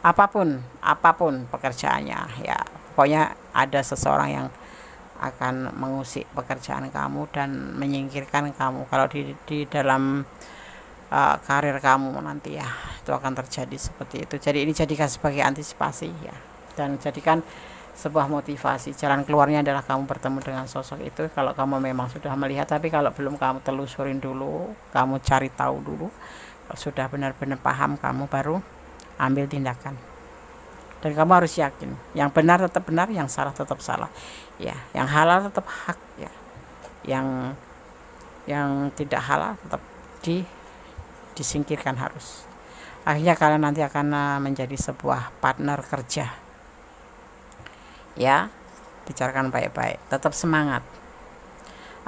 Apapun pekerjaannya, ya pokoknya ada seseorang yang akan mengusik pekerjaan kamu dan menyingkirkan kamu. Kalau di dalam karir kamu nanti ya itu akan terjadi seperti itu. Jadi ini jadikan sebagai antisipasi ya, dan jadikan sebuah motivasi. Jalan keluarnya adalah kamu bertemu dengan sosok itu kalau kamu memang sudah melihat. Tapi kalau belum, kamu telusurin dulu, kamu cari tahu dulu. Kalau sudah benar-benar paham, kamu baru ambil tindakan. Dan kamu harus yakin, yang benar tetap benar, yang salah tetap salah ya, yang halal tetap hak ya, yang tidak halal tetap disingkirkan harus. Akhirnya kalian nanti akan menjadi sebuah partner kerja ya. Bicarakan baik-baik, tetap semangat,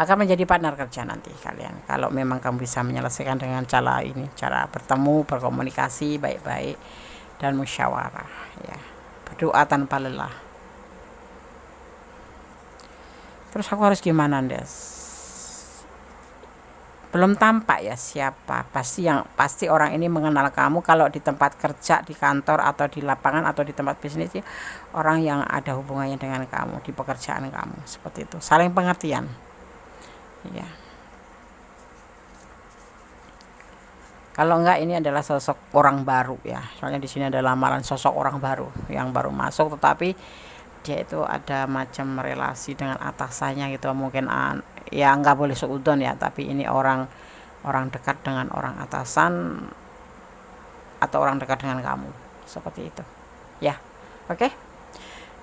akan menjadi partner kerja nanti kalian kalau memang kamu bisa menyelesaikan dengan cara ini, cara bertemu, berkomunikasi baik-baik dan musyawarah ya, berdoa tanpa lelah. Terus aku harus gimana, Des? Belum tampak ya siapa, pasti orang ini mengenal kamu. Kalau di tempat kerja, di kantor atau di lapangan atau di tempat bisnis, orang yang ada hubungannya dengan kamu di pekerjaan kamu, seperti itu, saling pengertian ya. Kalau enggak, ini adalah sosok orang baru ya, soalnya di sini ada lamaran sosok orang baru yang baru masuk, tetapi dia itu ada macam relasi dengan atasannya gitu, mungkin ya nggak boleh seudon ya, tapi ini orang dekat dengan orang atasan atau orang dekat dengan kamu, seperti itu ya. Oke,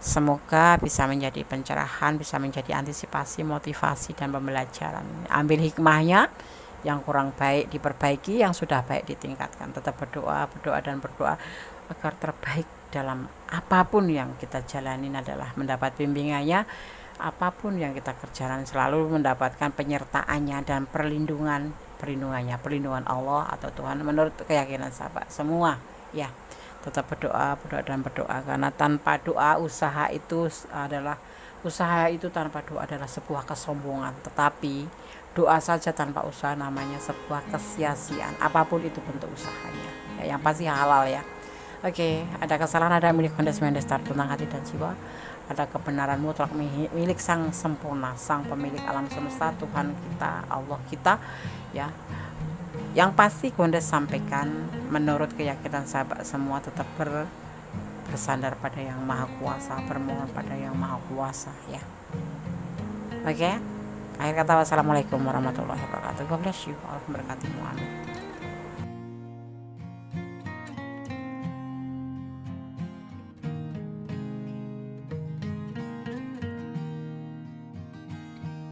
semoga bisa menjadi pencerahan, bisa menjadi antisipasi, motivasi dan pembelajaran. Ambil hikmahnya, yang kurang baik diperbaiki, yang sudah baik ditingkatkan. Tetap berdoa agar terbaik dalam apapun yang kita jalanin adalah mendapat bimbingannya. Apapun yang kita kerjakan selalu mendapatkan penyertaannya dan perlindungan Allah atau Tuhan menurut keyakinan sahabat semua ya. Tetap berdoa karena tanpa doa usaha itu tanpa doa adalah sebuah kesombongan. Tetapi doa saja tanpa usaha namanya sebuah kesia-siaan, apapun itu bentuk usahanya ya, yang pasti halal ya. Oke, ada kesalahan, ada milik Mendes tentang hati dan jiwa, ada kebenaran mutlak milik Sang Sempurna, Sang Pemilik alam semesta, Tuhan kita, Allah kita ya. Yang pasti Gondes sampaikan menurut keyakinan sahabat semua, tetap bersandar pada Yang Maha Kuasa, bermohon pada Yang Maha Kuasa ya. Oke, akhir kata wassalamualaikum warahmatullahi wabarakatuh. God bless you, Allah memberkatimu, amin.